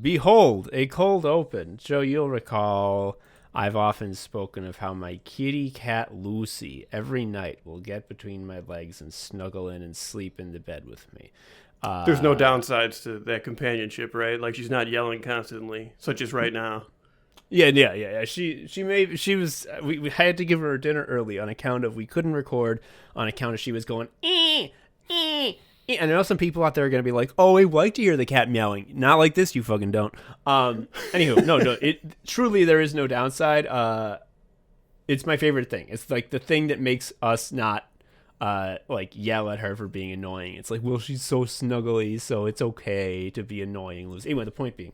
Behold, a cold open. Joe, you'll recall I've often spoken of how my kitty cat Lucy every night will get between my legs and snuggle in and sleep in the bed with me. There's no downsides to that companionship, right? Like she's not yelling constantly, such as right now. Yeah. We had to give her dinner early on account of we couldn't record on account of she was going and I know some people out there are gonna be like, oh, I like to hear the cat meowing. Not like this, you fucking don't. Anywho, no, it truly there is no downside. It's my favorite thing. It's like the thing that makes us not like yell at her for being annoying. It's like, well, she's so snuggly, so it's okay to be annoying. Anyway, the point being,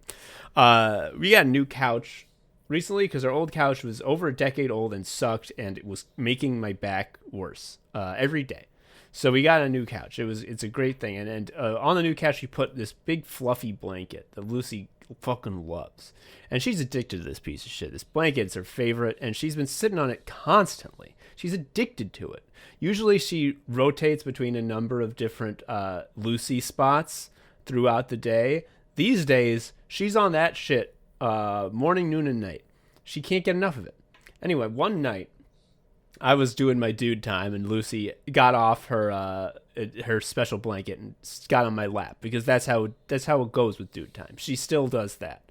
we got a new couch recently because our old couch was over a decade old and sucked, and it was making my back worse every day. So we got a new couch. It's a great thing, and on the new couch we put this big fluffy blanket that Lucy fucking loves, and she's addicted to this piece of shit. This blanket's her favorite, and she's been sitting on it constantly. She's addicted to it. Usually she rotates between a number of different Lucy spots throughout the day. These days she's on that shit morning, noon, and night. She can't get enough of it. Anyway, one night I was doing my dude time, and Lucy got off her special blanket and got on my lap because that's how it goes with dude time. She still does that.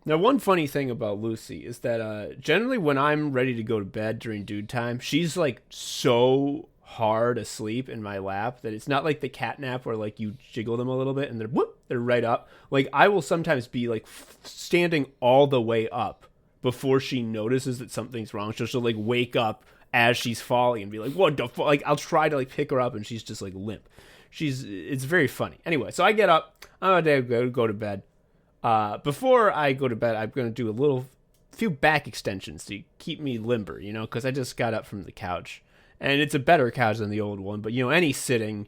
Now, one funny thing about Lucy is that generally when I'm ready to go to bed during dude time, she's like so hard asleep in my lap that it's not like the cat nap where like you jiggle them a little bit and they're right up. Like I will sometimes be like standing all the way up before she notices that something's wrong. So she'll like wake up as she's falling and be like, what the fuck? Like I'll try to like pick her up and she's just like limp. It's very funny. Anyway, so I get up. I'm going to go to bed. Before I go to bed, I'm going to do a few back extensions to keep me limber, because I just got up from the couch. And it's a better couch than the old one, but, any sitting,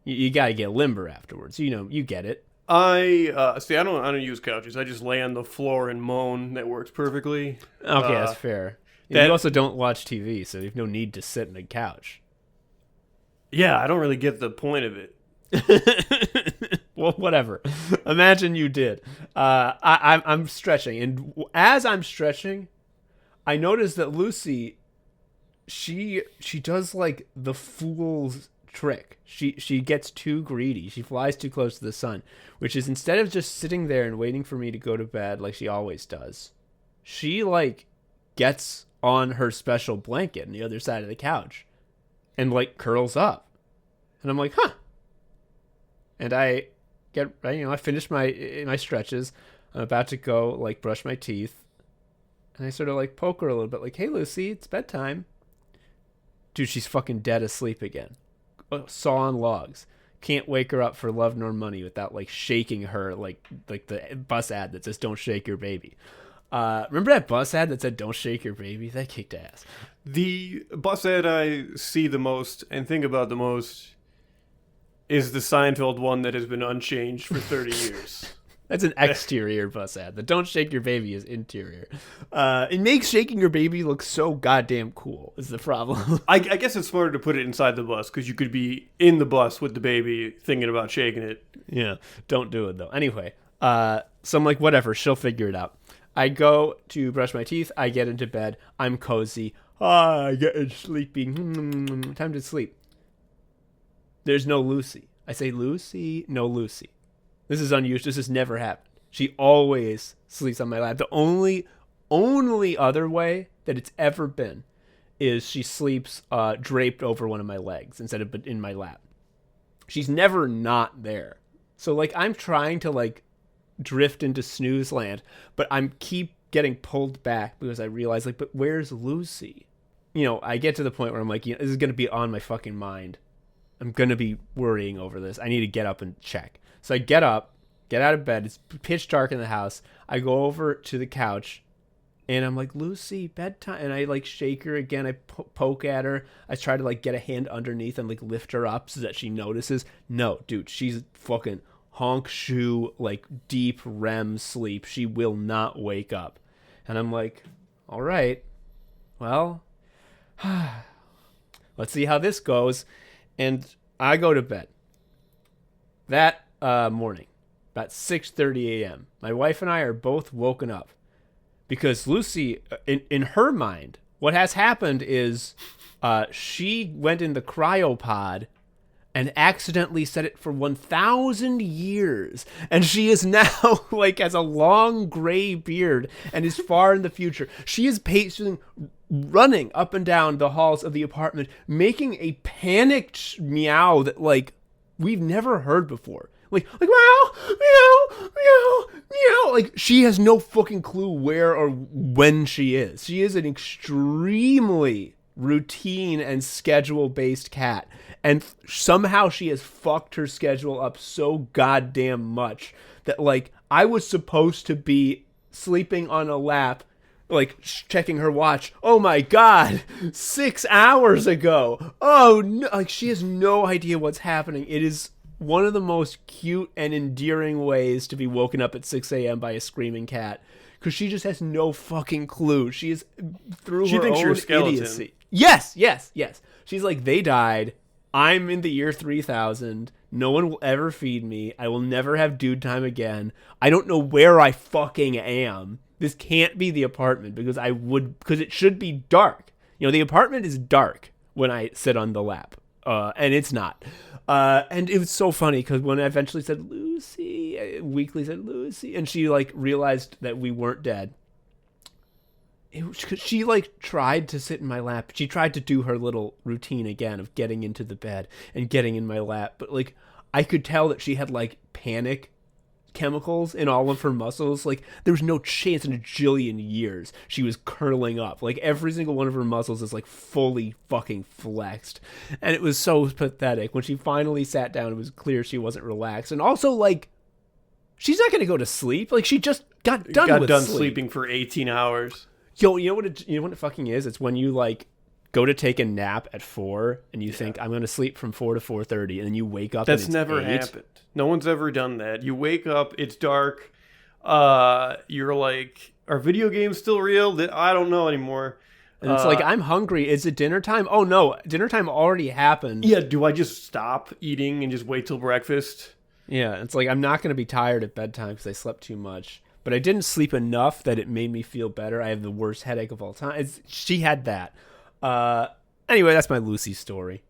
you got to get limber afterwards. You get it. I don't use couches. I just lay on the floor and moan. That works perfectly. Okay, that's fair. You also don't watch TV, so you have no need to sit on a couch. Yeah, I don't really get the point of it. Well, whatever. Imagine you did. I'm stretching, and as I'm stretching, I notice that Lucy, she does like the fool's trick. She gets too greedy. She flies too close to the sun, which is instead of just sitting there and waiting for me to go to bed like she always does, she like gets on her special blanket on the other side of the couch and like curls up, and I'm like, huh. And I finish my stretches. I'm about to go like brush my teeth, and I sort of like poke her a little bit, like, hey Lucy, it's bedtime. Dude, she's fucking dead asleep again. Sawing logs. Can't wake her up for love nor money without like shaking her like the bus ad that says "Don't shake your baby." Remember that bus ad that said "Don't shake your baby"? That kicked ass. The bus ad I see the most and think about the most is the Seinfeld one that has been unchanged for 30 years. That's an exterior bus ad. The "Don't shake your baby" is interior. It makes shaking your baby look so goddamn cool is the problem. I guess it's smarter to put it inside the bus because you could be in the bus with the baby thinking about shaking it. Yeah, don't do it though. Anyway, so I'm like, whatever, she'll figure it out. I go to brush my teeth. I get into bed. I'm cozy. I get sleepy. Time to sleep. There's no Lucy. I say, Lucy, no Lucy. This is unusual. This has never happened. She always sleeps on my lap. The only other way that it's ever been is she sleeps draped over one of my legs instead of in my lap. She's never not there. So like I'm trying to like drift into snooze land, but I'm keep getting pulled back because I realize like, but where's Lucy? I get to the point where I'm like, this is going to be on my fucking mind. I'm going to be worrying over this. I need to get up and check. So I get up, get out of bed. It's pitch dark in the house. I go over to the couch, and I'm like, Lucy, bedtime. And I, like, shake her again. I poke at her. I try to, like, get a hand underneath and, like, lift her up so that she notices. No, dude, she's fucking honk shoe, like, deep REM sleep. She will not wake up. And I'm like, all right, well, let's see how this goes. And I go to bed. That morning, about 6:30 a.m. My wife and I are both woken up because Lucy, in her mind, what has happened is she went in the cryopod and accidentally set it for 1,000 years. And she is now, has a long gray beard and is far in the future. She is pacing, running up and down the halls of the apartment, making a panicked meow that, we've never heard before. Like meow, meow, meow, meow. Like, she has no fucking clue where or when she is. She is an extremely routine and schedule-based cat. And somehow she has fucked her schedule up so goddamn much that, I was supposed to be sleeping on a lap, checking her watch. Oh my God, 6 hours ago. Oh no, she has no idea what's happening. It is one of the most cute and endearing ways to be woken up at 6 a.m. by a screaming cat. Because she just has no fucking clue. She is through her thinks own you're a skeleton. idiocy. Yes. She's like, they died. I'm in the year 3000. No one will ever feed me. I will never have dude time again. I don't know where I fucking am. This can't be the apartment because it should be dark. The apartment is dark when I sit on the lap. And it's not. And it was so funny because when I eventually said, Lucy, Weekly said, Lucy, and she realized that we weren't dead. She tried to sit in my lap. She tried to do her little routine again of getting into the bed and getting in my lap. But I could tell that she had panic chemicals in all of her muscles. There was no chance in a jillion years she was curling up. Every single one of her muscles is fully fucking flexed. And it was so pathetic. When she finally sat down, it was clear she wasn't relaxed. And also she's not going to go to sleep. She just got done sleeping for 18 hours. Yo, you know what it fucking is? It's when you go to take a nap at 4 and you think I'm going to sleep from 4 to 4:30 and then you wake up. That's and it's never 8. happened. No one's ever done that. You wake up, it's dark. You're are video games still real? I don't know anymore. And it's I'm hungry. Is it dinner time? Oh no, dinner time already happened. Yeah, do I just stop eating and just wait till breakfast? Yeah, it's I'm not going to be tired at bedtime because I slept too much. But I didn't sleep enough that it made me feel better. I have the worst headache of all time. She had that. Anyway, that's my Lucy story.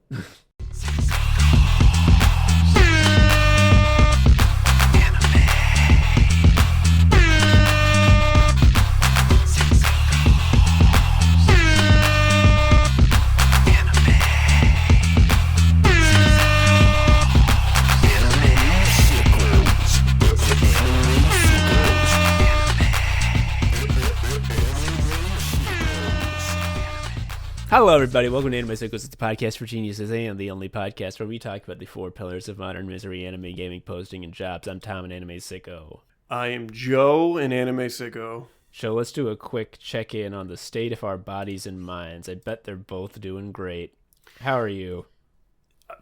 Hello, everybody. Welcome to Anime Sickos. It's the podcast for geniuses and the only podcast where we talk about the 4 pillars of modern misery: anime, gaming, posting, and jobs. I'm Tom, an anime sicko. I am Joe, an anime sicko. So let's do a quick check-in on the state of our bodies and minds. I bet they're both doing great. How are you?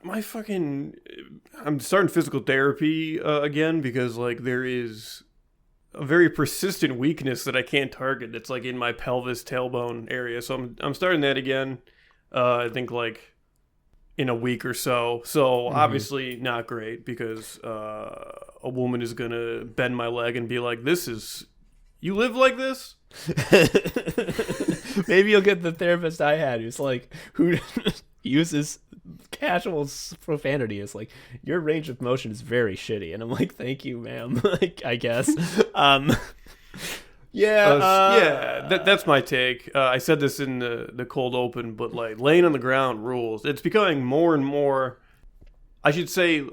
I'm starting physical therapy again because there is a very persistent weakness that I can't target. It's in my pelvis tailbone area. So I'm starting that again. I think in a week or so. So obviously not great because a woman is going to bend my leg and be you live like this? Maybe you'll get the therapist I had who uses casual profanity. It's your range of motion is very shitty, and I'm thank you, ma'am. I guess. That's my take. I said this in the cold open, but laying on the ground rules. It's becoming more and more, I should say,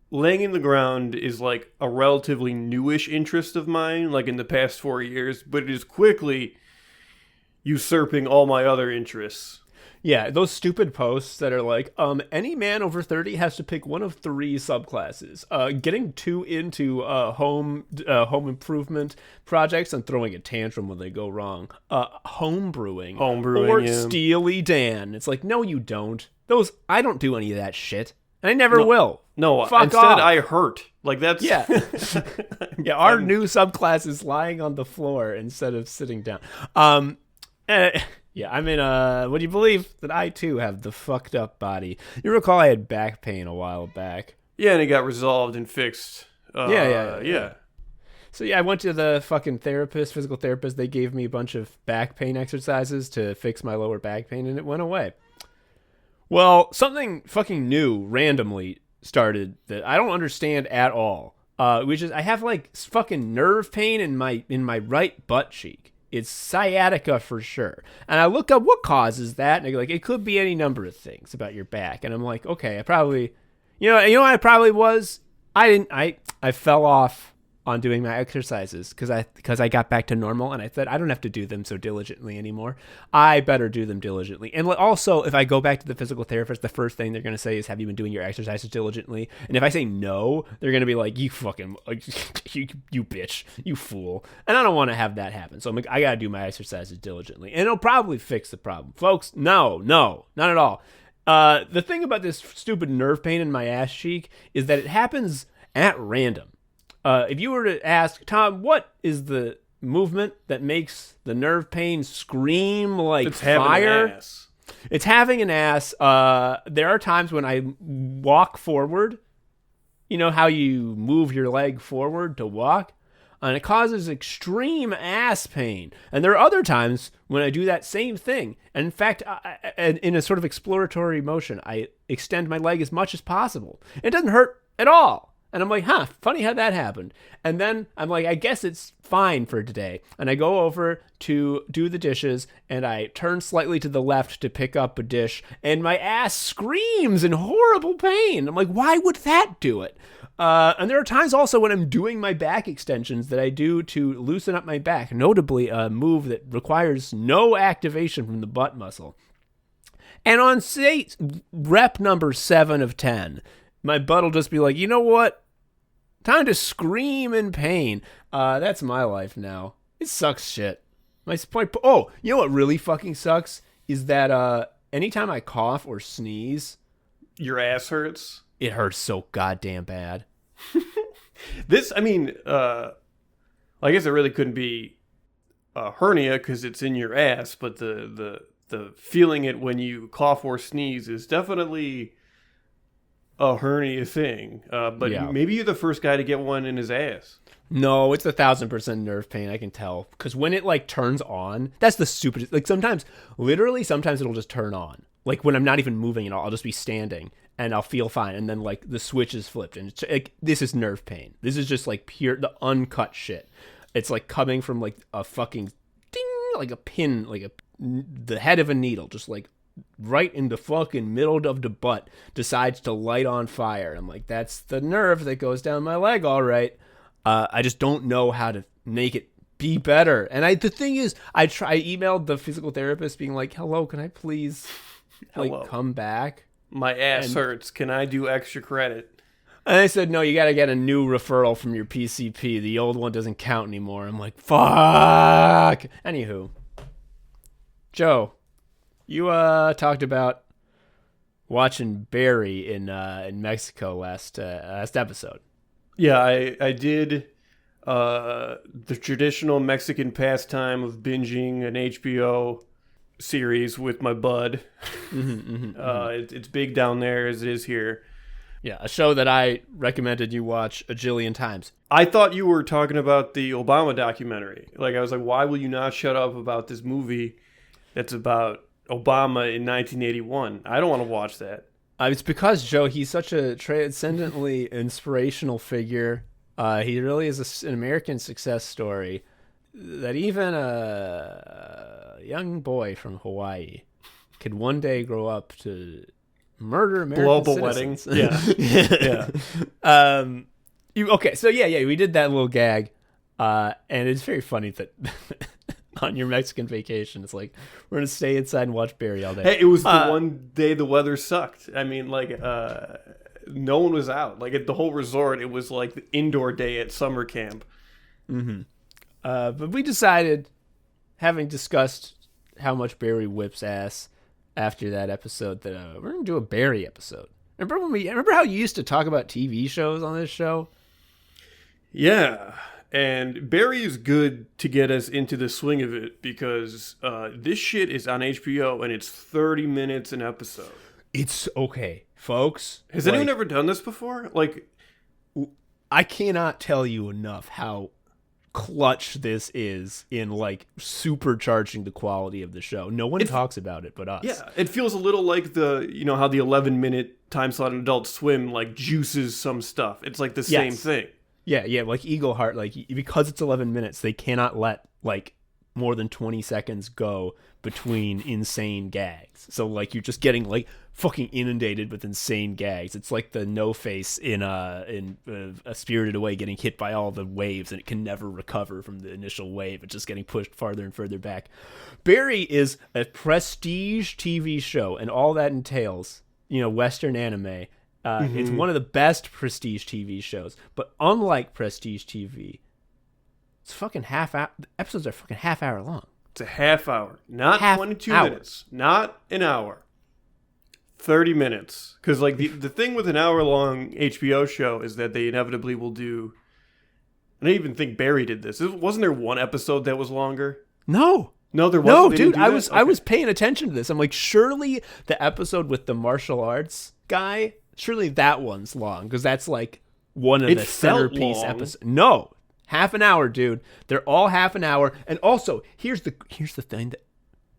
laying in the ground is a relatively newish interest of mine, in the past 4 years, but it is quickly usurping all my other interests. Yeah, those stupid posts that are any man over 30 has to pick one of 3 subclasses. Getting too into home improvement projects and throwing a tantrum when they go wrong. Homebrewing. Or yeah. Steely Dan. It's no, you don't. I don't do any of that shit. And I never will. No, Fuck instead off. I hurt. That's... Yeah. Yeah, our new subclass is lying on the floor instead of sitting down. Yeah, would you believe that I too have the fucked up body? You recall I had back pain a while back. Yeah, and it got resolved and fixed Yeah. So yeah, I went to the fucking physical therapist. They gave me a bunch of back pain exercises to fix my lower back pain, and it went away. Well, something fucking new randomly started that I don't understand at all. Which is I have like fucking nerve pain in my right butt cheek. It's sciatica for sure. And I look up what causes that, and they're like, it could be any number of things about your back. And I'm like, okay, I probably, you know what I probably was? I fell off on doing my exercises because I got back to normal, and I said I don't have to do them so diligently anymore. I better do them diligently. And also, if I go back to the physical therapist, the first thing they're going to say is, have you been doing your exercises diligently? And if I say no, they're going to be like, you fucking you bitch, you fool. And I don't want to have that happen. So I'm like, I got to do my exercises diligently, and it'll probably fix the problem. Folks, no, not at all. The thing about this stupid nerve pain in my ass cheek is that it happens at random. If you were to ask, Tom, what is the movement that makes the nerve pain scream like fire? It's having an ass. There are times when I walk forward. You know how you move your leg forward to walk? And it causes extreme ass pain. And there are other times when I do that same thing. And in fact, in a sort of exploratory motion, I extend my leg as much as possible. It doesn't hurt at all. And I'm like, funny how that happened. And then I'm like, I guess it's fine for today. And I go over to do the dishes, and I turn slightly to the left to pick up a dish, and my ass screams in horrible pain. I'm like, why would that do it? And there are times also when I'm doing my back extensions that I do to loosen up my back, notably a move that requires no activation from the butt muscle. And on, say, rep number 7 of 10, my butt will just be like, you know what? Time to scream in pain. That's my life now. It sucks shit. Oh, you know what really fucking sucks? Is that anytime I cough or sneeze, your ass hurts? It hurts so goddamn bad. I guess it really couldn't be a hernia because it's in your ass, but the feeling it when you cough or sneeze is definitely a hernia thing, but yeah. Maybe you're the first guy to get one in his ass. No, it's 1,000% nerve pain. I can tell because when it like turns on, that's the stupidest. Like sometimes it'll just turn on. Like when I'm not even moving at all, I'll just be standing and I'll feel fine, and then like the switch is flipped, and it's like, this is nerve pain. This is just like pure the uncut shit. It's like coming from like a fucking ding, like a pin, like the head of a needle, just like right in the fucking middle of the butt, decides to light on fire. I'm like, that's the nerve that goes down my leg, all right. I just don't know how to make it be better. And the thing is, I emailed the physical therapist being like, hello, can I please come back? My ass hurts. Can I do extra credit? And they said, no, you got to get a new referral from your PCP. The old one doesn't count anymore. I'm like, fuck. Anywho, Joe, you talked about watching Barry in Mexico last episode. Yeah, I did the traditional Mexican pastime of binging an HBO series with my bud. It's big down there as it is here. Yeah, a show that I recommended you watch a jillion times. I thought you were talking about the Obama documentary. Like, I was like, why will you not shut up about this movie that's about Obama in 1981? I don't want to watch that. It's because, Joe, he's such a transcendently inspirational figure. He really is an American success story that even a young boy from Hawaii could one day grow up to murder American global citizens. Wedding. Yeah. Okay, so yeah, we did that little gag, and it's very funny that on your Mexican vacation, it's like, we're gonna stay inside and watch Barry all day. Hey, it was the one day the weather sucked. I mean, like, no one was out. Like, at the whole resort, it was like the indoor day at summer camp. But we decided, having discussed how much Barry whips ass after that episode, that we're gonna do a Barry episode. Remember how you used to talk about TV shows on this show? Yeah. And Barry is good to get us into the swing of it because this shit is on HBO and it's 30 minutes an episode. It's okay, folks. Has anyone ever done this before? Like, I cannot tell you enough how clutch this is in like supercharging the quality of the show. No one talks about it but us. Yeah, it feels a little like how the 11-minute time slot on Adult Swim like juices some stuff. It's like the same thing. Yeah, like Eagle Heart, like because it's 11 minutes, they cannot let like more than 20 seconds go between insane gags. So like you're just getting like fucking inundated with insane gags. It's like the No Face in a Spirited Away getting hit by all the waves and it can never recover from the initial wave. It's just getting pushed farther and further back. Barry is a prestige TV show, and all that entails, Western anime. It's one of the best prestige TV shows, but unlike prestige TV, it's fucking episodes are fucking half hour long. It's a half hour, not 22 minutes, not an hour. 30 minutes. Because like the thing with an hour long HBO show is that they inevitably will do. I don't even think Barry did this. Wasn't there one episode that was longer? No, there wasn't. No, dude, I was paying attention to this. I'm like, surely the episode with the martial arts guy, surely that one's long because that's like one of the centerpiece episodes. No, half an hour, dude. They're all half an hour. And also, here's the thing that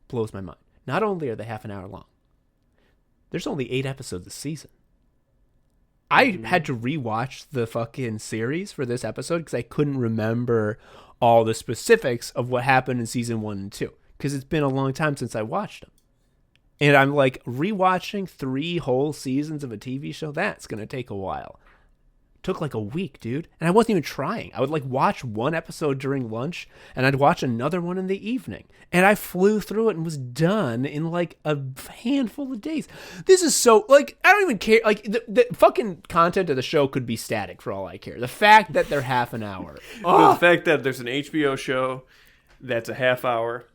blows my mind. Not only are they half an hour long, there's only 8 episodes this season. I had to rewatch the fucking series for this episode because I couldn't remember all the specifics of what happened in season 1 and 2 because it's been a long time since I watched them. And I'm like, rewatching 3 whole seasons of a TV show, that's going to take a while. Took like a week, dude. And I wasn't even trying. I would like watch one episode during lunch and I'd watch another one in the evening. And I flew through it and was done in like a handful of days. This is so like, I don't even care. Like the fucking content of the show could be static for all I care. The fact that they're half an hour. The fact that there's an HBO show that's a half hour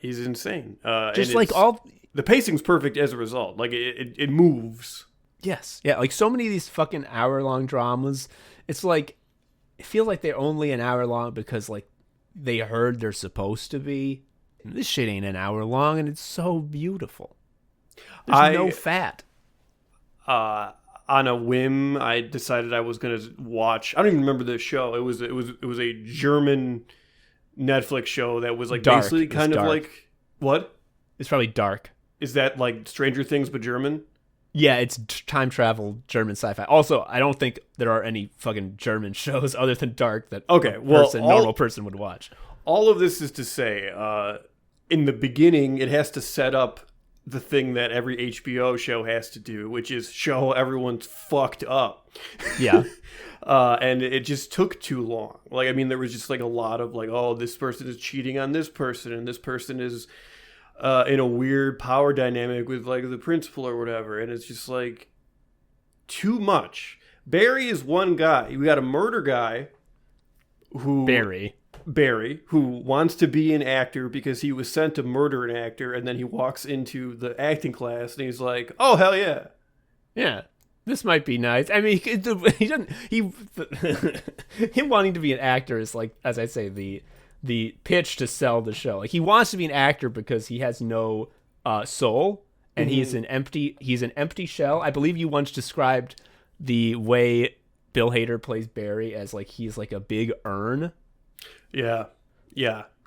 is insane. Just like all the pacing's perfect as a result. Like it moves. Yes. Yeah, like so many of these fucking hour-long dramas, it's like, it feels like they're only an hour long because, like, they heard they're supposed to be. This shit ain't an hour long, and it's so beautiful. There's no fat. On a whim, I decided I was going to watch, I don't even remember the show. It was a German Netflix show that was, like, Dark. basically kind of like, what? It's probably Dark. Is that, like, Stranger Things but German? Yeah, it's time travel German sci-fi. Also, I don't think there are any fucking German shows other than Dark that normal person would watch. All of this is to say, in the beginning, it has to set up the thing that every HBO show has to do, which is show everyone's fucked up. Yeah. And it just took too long. Like, I mean, there was just like a lot of like, oh, this person is cheating on this person, and this person is in a weird power dynamic with like the principal or whatever, and it's just like too much. Barry is one guy. We got a murder guy who Barry, who wants to be an actor because he was sent to murder an actor, and then he walks into the acting class and he's like, "Oh hell yeah, yeah, this might be nice." I mean, him wanting to be an actor is like, as I say, the pitch to sell the show. Like, he wants to be an actor because he has no soul, and he's an empty shell. I believe you once described the way Bill Hader plays Barry as like he's like a big urn. Yeah.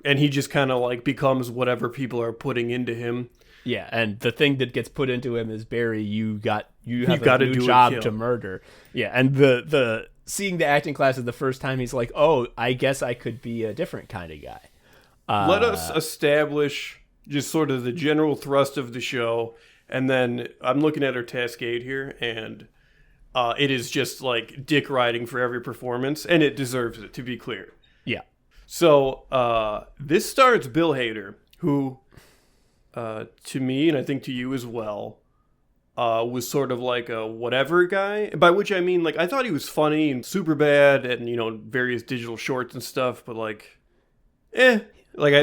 And he just kind of like becomes whatever people are putting into him. Yeah, and the thing that gets put into him is, Barry, you have a new job to murder. Yeah, and the seeing the acting classes the first time, he's like, oh, I guess I could be a different kind of guy. Let us establish just sort of the general thrust of the show, and then I'm looking at our Cascade here, and it is just like dick riding for every performance, and it deserves it, to be clear. Yeah. So this stars Bill Hader, who, to me, and I think to you as well, was sort of like a whatever guy, by which I mean, like, I thought he was funny and super bad and, various digital shorts and stuff, but like, Like,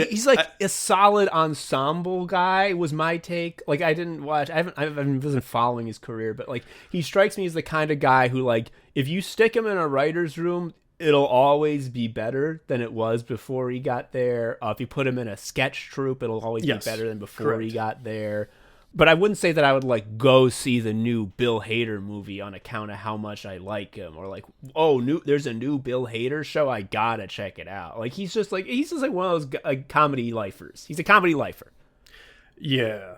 he's like a solid ensemble guy was my take. Like, I wasn't following his career, but like, he strikes me as the kind of guy who, like, if you stick him in a writer's room, it'll always be better than it was before he got there. If you put him in a sketch troupe, it'll always be better than before he got there. But I wouldn't say that I would like go see the new Bill Hader movie on account of how much I like him, or like, oh, there's a new Bill Hader show, I gotta check it out. Like he's just like one of those comedy lifers. He's a comedy lifer. Yeah.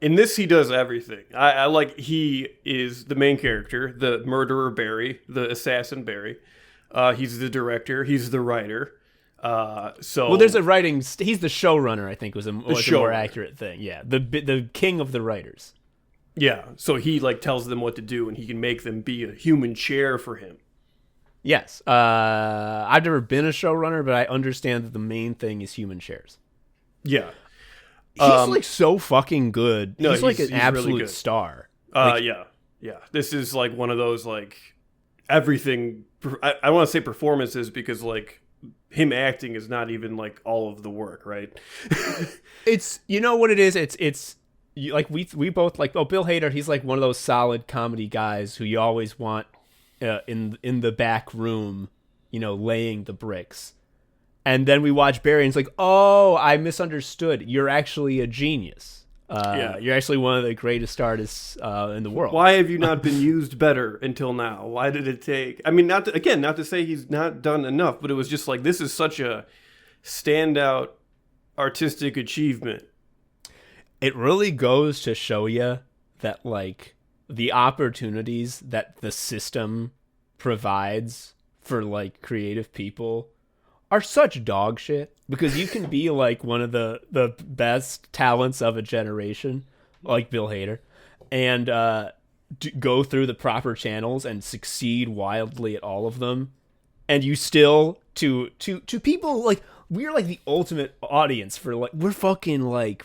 In this, he does everything. I like, he is the main character, the murderer Barry, the assassin Barry. He's the director. He's the writer. Well, there's a writing. He's the showrunner. I think was a more accurate thing. Yeah, the king of the writers. Yeah, so he like tells them what to do, and he can make them be a human chair for him. Yes, I've never been a showrunner, but I understand that the main thing is human chairs. Yeah. He's like so fucking good. No, he's like an absolute really star. Yeah. This is like one of those like everything. I want to say performances because like him acting is not even like all of the work, right? It's, you know what it is. It's like we both like. Oh, Bill Hader. He's like one of those solid comedy guys who you always want in the back room, laying the bricks. And then we watch Barry, and it's like, oh, I misunderstood. You're actually a genius. You're actually one of the greatest artists in the world. Why have you not been used better until now? Why did it take? I mean, not to say he's not done enough, but it was just like, this is such a standout artistic achievement. It really goes to show you that, like, the opportunities that the system provides for, like, creative people are such dog shit, because you can be like one of the best talents of a generation, like Bill Hader, and go through the proper channels and succeed wildly at all of them, and you still to people like, we're like the ultimate audience for, like, we're fucking like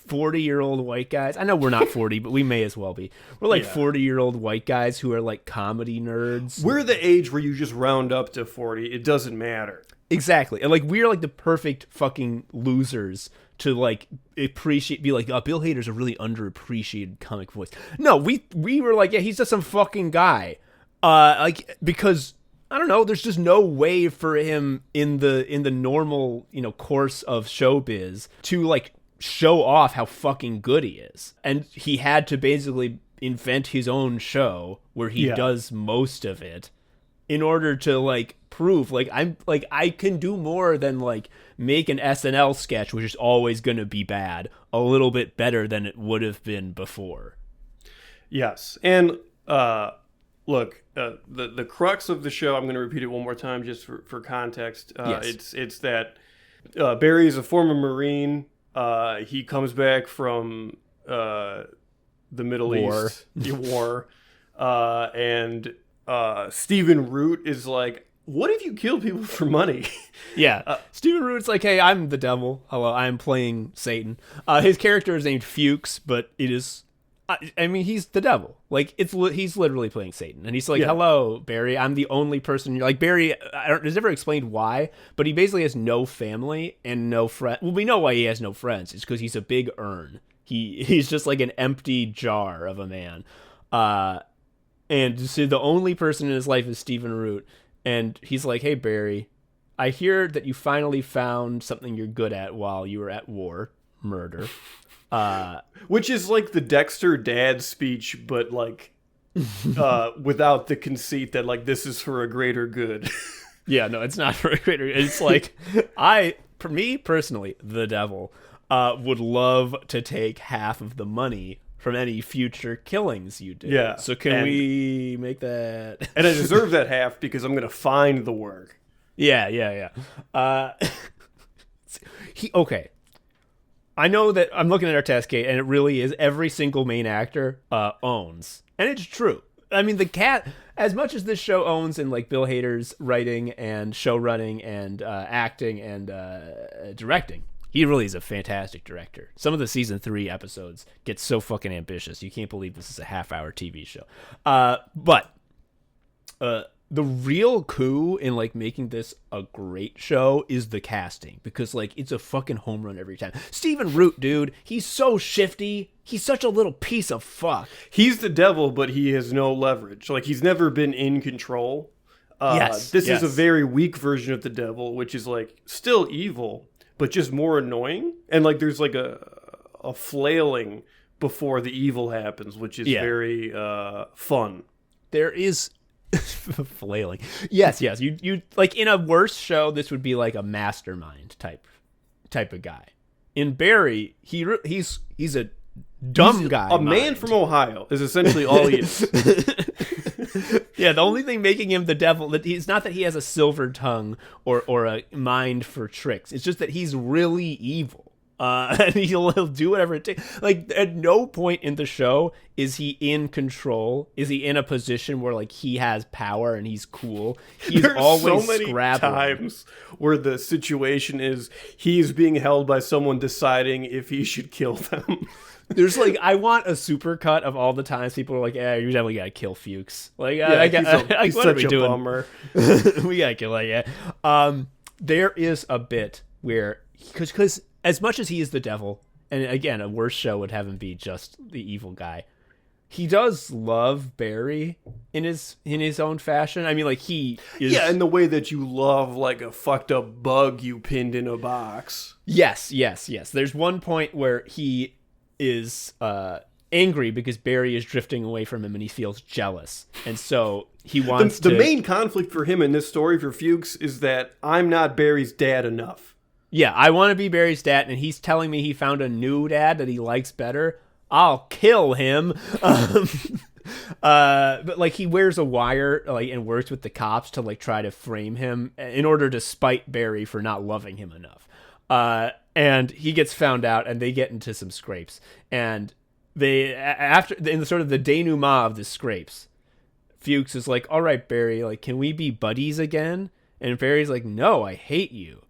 40-year-old white guys. I know we're not 40, but we may as well be. We're like 40-year-old white guys who are like comedy nerds. We're the age where you just round up to 40. It doesn't matter. Exactly. And like, we're like the perfect fucking losers to like be like, oh, Bill Hader's a really underappreciated comic voice. No, we were like, yeah, he's just some fucking guy. Like, because I don't know, there's just no way for him in the normal, course of showbiz to like show off how fucking good he is. And he had to basically invent his own show where he does most of it in order to like prove like I can do more than like make an SNL sketch, which is always going to be bad, a little bit better than it would have been before. Yes. And look, the crux of the show, I'm going to repeat it one more time just for context. It's that Barry is a former Marine. He comes back from the Middle East war, and Stephen Root is like, what if you kill people for money? Yeah. Stephen Root's like, hey, I'm the devil. Hello, I'm playing Satan. His character is named Fuchs, but it is, I mean, he's the devil. Like, he's literally playing Satan. And he's like, hello, Barry, I'm the only person. You're like, Barry, it's never explained why, but he basically has no family and no friend. Well, we know why he has no friends. It's because he's a big urn. He's just like an empty jar of a man. And so the only person in his life is Stephen Root. And he's like, hey, Barry, I hear that you finally found something you're good at while you were at war, murder. Which is like the Dexter dad speech, but like without the conceit that like this is for a greater good. Yeah, no, it's not for a greater good. It's like, for me personally, the devil would love to take half of the money from any future killings you do. Yeah. So can we make that? And I deserve that half because I'm going to find the work. Yeah. Okay. I know that I'm looking at our test case, and it really is every single main actor owns. And it's true. I mean, the cat, as much as this show owns in like Bill Hader's writing and show running and acting and directing, he really is a fantastic director. Some of the season 3 episodes get so fucking ambitious. You can't believe this is a half-hour TV show. But the real coup in like making this a great show is the casting, because like it's a fucking home run every time. Stephen Root, dude, he's so shifty. He's such a little piece of fuck. He's the devil, but he has no leverage. Like, he's never been in control. This is a very weak version of the devil, which is like still evil, but just more annoying. And like there's like a flailing before the evil happens, which is very fun. There is flailing. Yes. You like in a worse show, this would be like a mastermind type of guy. In Barry, he's a dumb guy. A man from Ohio is essentially all he is. Yeah, the only thing making him the devil, that he's not that he has a silver tongue or a mind for tricks. It's just that he's really evil. And he'll do whatever it takes. Like, at no point in the show is he in control. Is he in a position where, like, he has power and he's cool. He's always so many scrabbling. Times where the situation is he's being held by someone deciding if he should kill them. There's like, I want a supercut of all the times people are like, "Yeah, you definitely gotta kill Fuchs." Like, he's such a bummer. We gotta kill that. There is a bit where, because as much as he is the devil, and again, a worse show would have him be just the evil guy, he does love Barry in his own fashion. I mean, like, he is... Yeah, in the way that you love, like, a fucked up bug you pinned in a box. Yes. There's one point where he is angry because Barry is drifting away from him and he feels jealous. And so he wants the main conflict for him in this story for Fuchs is that I'm not Barry's dad enough. Yeah, I want to be Barry's dad, and he's telling me he found a new dad that he likes better. I'll kill him. But like, he wears a wire, like, and works with the cops to like try to frame him in order to spite Barry for not loving him enough. And he gets found out, and they get into some scrapes. And they, after in the sort of the denouement of the scrapes, Fuchs is like, "All right, Barry, like, can we be buddies again?" And Barry's like, "No, I hate you."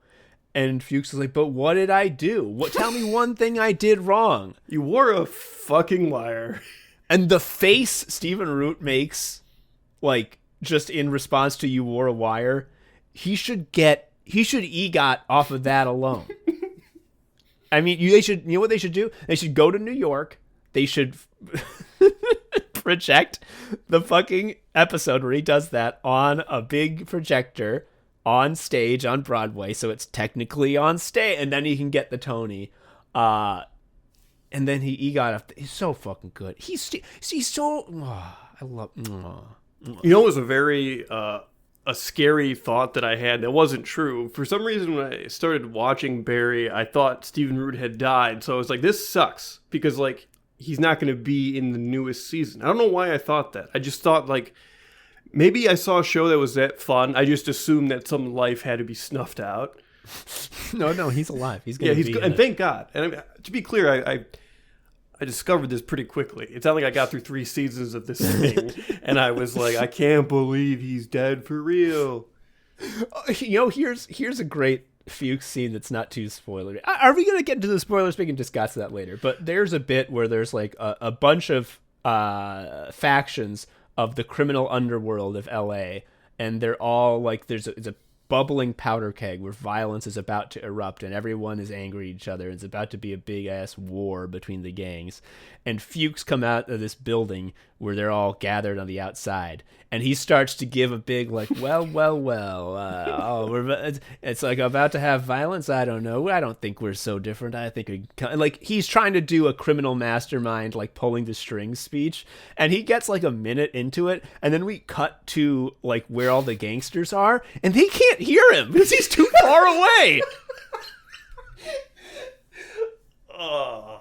And Fuchs is like, "But what did I do? Tell me one thing I did wrong." You wore a fucking wire. And the face Stephen Root makes, like, just in response to "you wore a wire," he should EGOT off of that alone. I mean, you know what they should do? They should go to New York. They should project the fucking episode where he does that on a big projector on stage on Broadway, so it's technically on stage, and then he can get the Tony. And then he got he's so fucking good. He's so I love. You know, it was a very a scary thought that I had that wasn't true. For some reason, when I started watching Barry, I thought Stephen Root had died. So I was like, this sucks, because like, he's not going to be in the newest season. I don't know why I thought that. I just thought, like, maybe I saw a show that was that fun. I just assumed that some life had to be snuffed out. No, he's alive. He's going to be. And thank God. And I mean, to be clear, I discovered this pretty quickly. It's not like I got through 3 seasons of this thing, and I was like, I can't believe he's dead for real. You know, here's a great Fuchs scene that's not too spoilery. Are we going to get into the spoilers? We can discuss that later. But there's a bit where there's like a bunch of factions of the criminal underworld of LA, and they're all like, it's a bubbling powder keg where violence is about to erupt and everyone is angry at each other. It's about to be a big ass war between the gangs. And Fuchs come out of this building where they're all gathered on the outside, and he starts to give a big like, well, it's like about to have violence. I don't know. I don't think we're so different. I think like, he's trying to do a criminal mastermind, like pulling the strings speech, and he gets like a minute into it, and then we cut to like where all the gangsters are, and they can't hear him because he's too far away. Oh,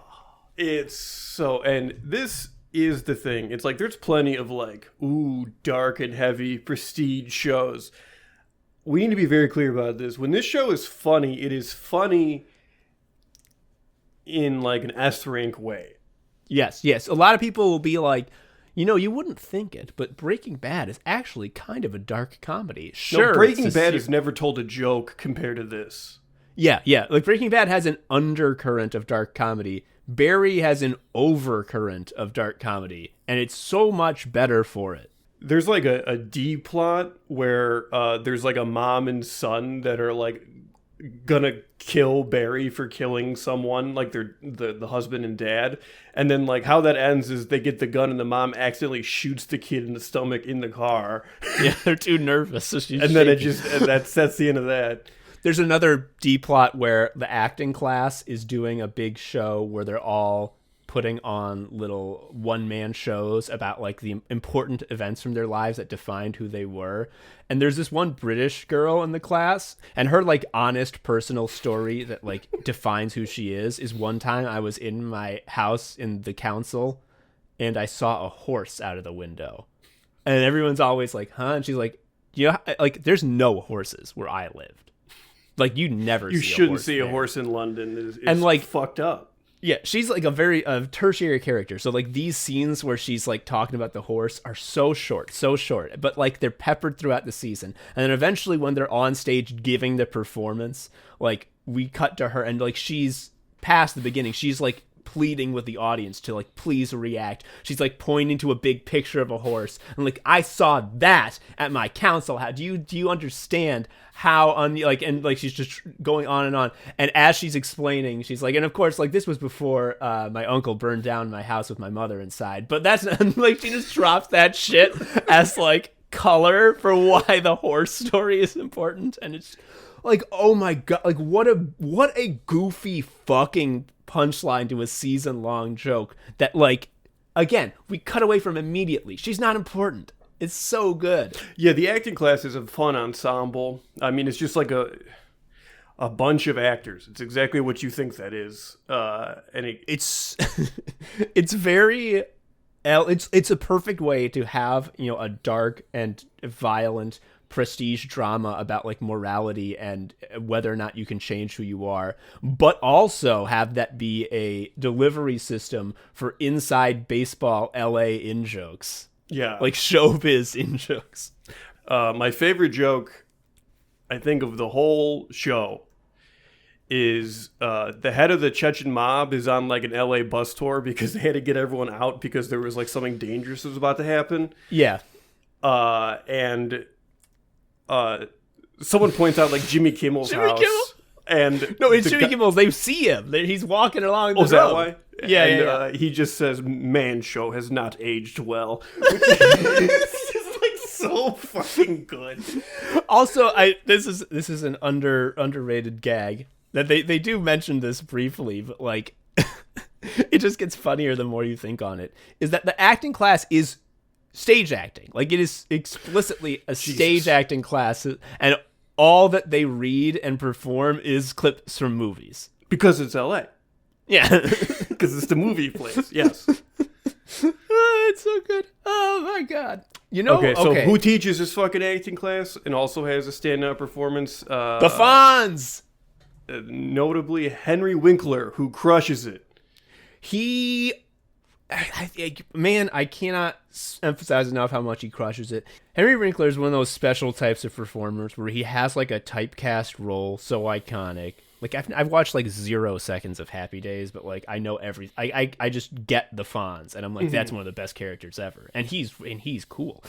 it's so, and this is the thing. It's like, there's plenty of like, ooh, dark and heavy prestige shows. We need to be very clear about this. When this show is funny, it is funny in like an S-rank way. Yes. A lot of people will be like, you know, you wouldn't think it, but Breaking Bad is actually kind of a dark comedy. Sure, no, Breaking Bad has never told a joke compared to this. Yeah. Like, Breaking Bad has an undercurrent of dark comedy. Barry has an overcurrent of dark comedy, and it's so much better for it. There's like a D plot where there's like a mom and son that are like gonna kill Barry for killing someone, like they're the husband and dad, and then like how that ends is they get the gun and the mom accidentally shoots the kid in the stomach in the car. Yeah, they're too nervous, so she's and then that's the end of that. There's another D plot where the acting class is doing a big show where they're all putting on little one-man shows about like the important events from their lives that defined who they were. And there's this one British girl in the class, and her like honest personal story that like defines who she is one time I was in my house in the council and I saw a horse out of the window. And everyone's always like, huh? And she's like, like there's no horses where I lived. Like you never you see shouldn't a horse see there. a horse in London. It's and like fucked up. Yeah, she's like a very tertiary character. So like these scenes where she's like talking about the horse are so short, but like they're peppered throughout the season. And then eventually when they're on stage giving the performance, like we cut to her and like she's past the beginning. She's like pleading with the audience to like please react. She's like pointing to a big picture of a horse and like I saw that at my council. How do you understand how and like she's just going on and as she's explaining she's like, and of course like this was before my uncle burned down my house with my mother inside, but that's like she just drops that shit as like color for why the horse story is important. And it's like, oh my god, like what a goofy fucking punchline to a season-long joke that like again we cut away from immediately. She's not important. It's so good. Yeah, the acting class is a fun ensemble. I mean, it's just like a bunch of actors. It's exactly what you think that is. And it's it's very it's a perfect way to have, you know, a dark and violent prestige drama about like morality and whether or not you can change who you are, but also have that be a delivery system for inside baseball LA in jokes. Yeah. Like showbiz in jokes. My favorite joke, I think, of the whole show is the head of the Chechen mob is on like an LA bus tour because they had to get everyone out because there was like something dangerous was about to happen. Yeah. And someone points out like Jimmy Kimmel's house. And no, it's Jimmy Kimmel's. They see him. He's walking along the road. Is that why? Yeah, and he just says, "Man show has not aged well." Which is just like so fucking good. Also, this is an underrated gag that they do mention this briefly, but like it just gets funnier the more you think on it. Is that the acting class is stage acting? Like it is explicitly a stage acting class, and all that they read and perform is clips from movies because it's LA. Yeah, because it's the movie place. Yes. It's so good. Oh my god. You know. Okay, so who teaches this fucking acting class and also has a stand-up performance? The Fonz. Notably, Henry Winkler, who crushes it. I cannot emphasize enough how much he crushes it. Henry Winkler is one of those special types of performers where he has like a typecast role so iconic. Like I've watched like 0 seconds of Happy Days, but like I know I just get the Fonz, and I'm like, that's one of the best characters ever, and he's cool.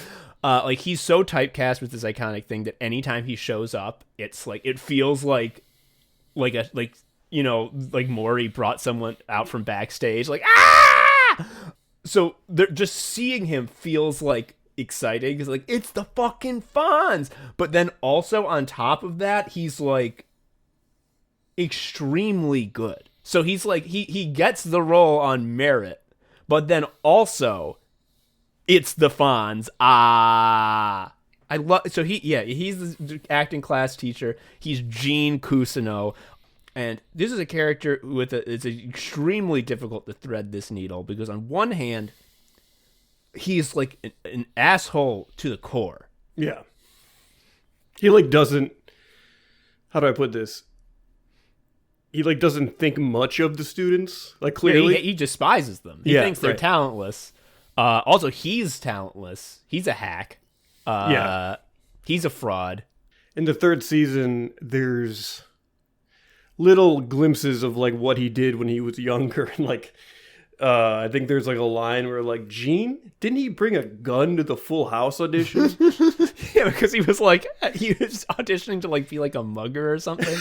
Like he's so typecast with this iconic thing that anytime he shows up, it's like it feels like you know, like Maury brought someone out from backstage, like ah. So they're just seeing him feels like exciting because like it's the fucking Fonz, but then also on top of that, he's like extremely good. So he's like he gets the role on merit, but then also it's the Fonz. I love he's the acting class teacher. He's Gene Cousineau. And this is a character it's extremely difficult to thread this needle because on one hand, he's like an asshole to the core. Yeah. He like doesn't, how do I put this? He like doesn't think much of the students, like clearly. Yeah, he despises them. He thinks they're talentless. Also, he's talentless. He's a hack. He's a fraud. In the third season, there's little glimpses of like what he did when he was younger. And like, I think there's like a line where like, Gene, didn't he bring a gun to the Full House audition? Yeah, because he was auditioning to like be like a mugger or something,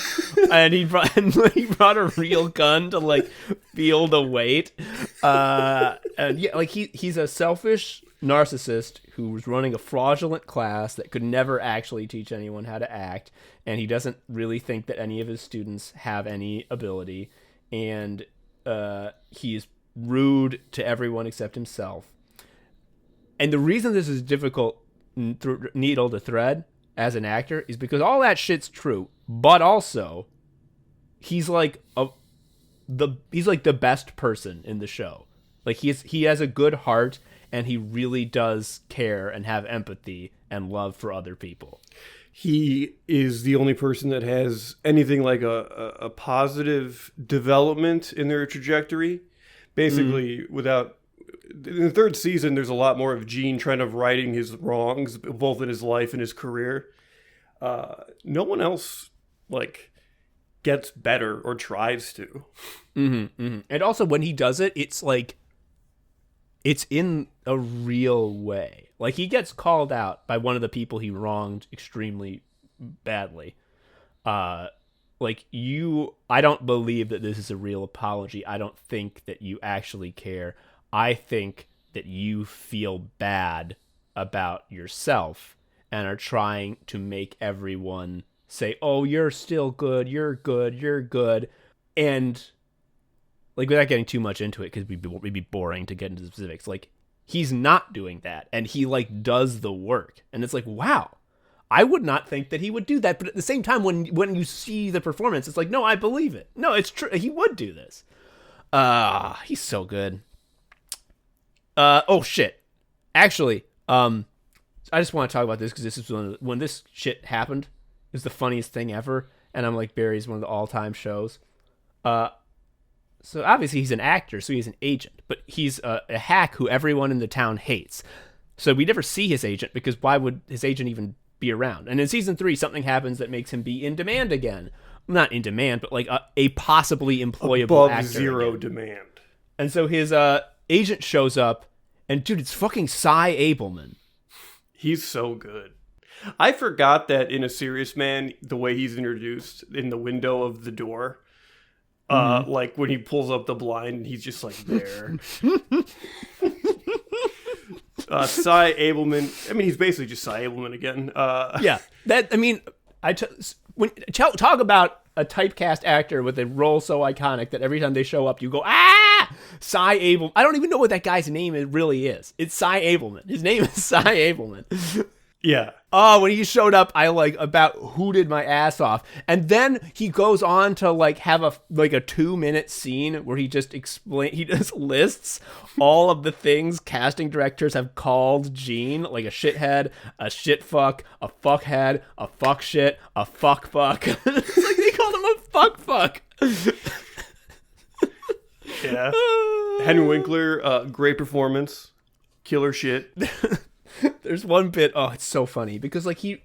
and he brought a real gun to like feel the weight. And yeah, like he's a selfish narcissist who was running a fraudulent class that could never actually teach anyone how to act, and he doesn't really think that any of his students have any ability, and he's rude to everyone except himself. And the reason this is difficult needle to thread as an actor is because all that shit's true, but also he's like the best person in the show. Like he has a good heart, and he really does care and have empathy and love for other people. He is the only person that has anything like a positive development in their trajectory. Basically, without... In the third season, there's a lot more of Gene trying to righting his wrongs, both in his life and his career. No one else, like, gets better or tries to. And also, when he does it, it's like... It's in a real way. Like, he gets called out by one of the people he wronged extremely badly. I don't believe that this is a real apology. I don't think that you actually care. I think that you feel bad about yourself and are trying to make everyone say, oh, you're still good, you're good, you're good. And, like, without getting too much into it, because we'd be boring to get into the specifics, like, he's not doing that, and he, like, does the work. And it's like, wow, I would not think that he would do that. But at the same time, when you see the performance, it's like, no, I believe it. No, it's true. He would do this. He's so good. Oh, shit. Actually, I just want to talk about this because this is when this shit happened. It was the funniest thing ever. And I'm like, Barry's one of the all-time shows. So obviously he's an actor, so he's an agent, but he's a hack who everyone in the town hates. So we never see his agent because why would his agent even be around? And in season 3, something happens that makes him be in demand again. Not in demand, but like a possibly employable above actor. Zero again. demand. And so his agent shows up, and dude, it's fucking Cy Abelman. He's so good. I forgot that in A Serious Man, the way he's introduced in the window of the door. Like when he pulls up the blind, he's just like there. Cy Abelman. I mean, he's basically just Cy Abelman again. Yeah, that. I mean, talk about a typecast actor with a role so iconic that every time they show up, you go Cy Abelman. I don't even know what that guy's name really is. It's Cy Abelman. His name is Cy Abelman. Yeah. Oh, when he showed up, I like about hooted my ass off. And then he goes on to like have a 2-minute scene where he just lists all of the things casting directors have called Gene, like a shithead, a shit fuck, a fuckhead, a fuck shit, a fuck fuck. It's like they called him a fuck fuck. Yeah. Henry Winkler, great performance. Killer shit. There's one bit, oh, it's so funny because like he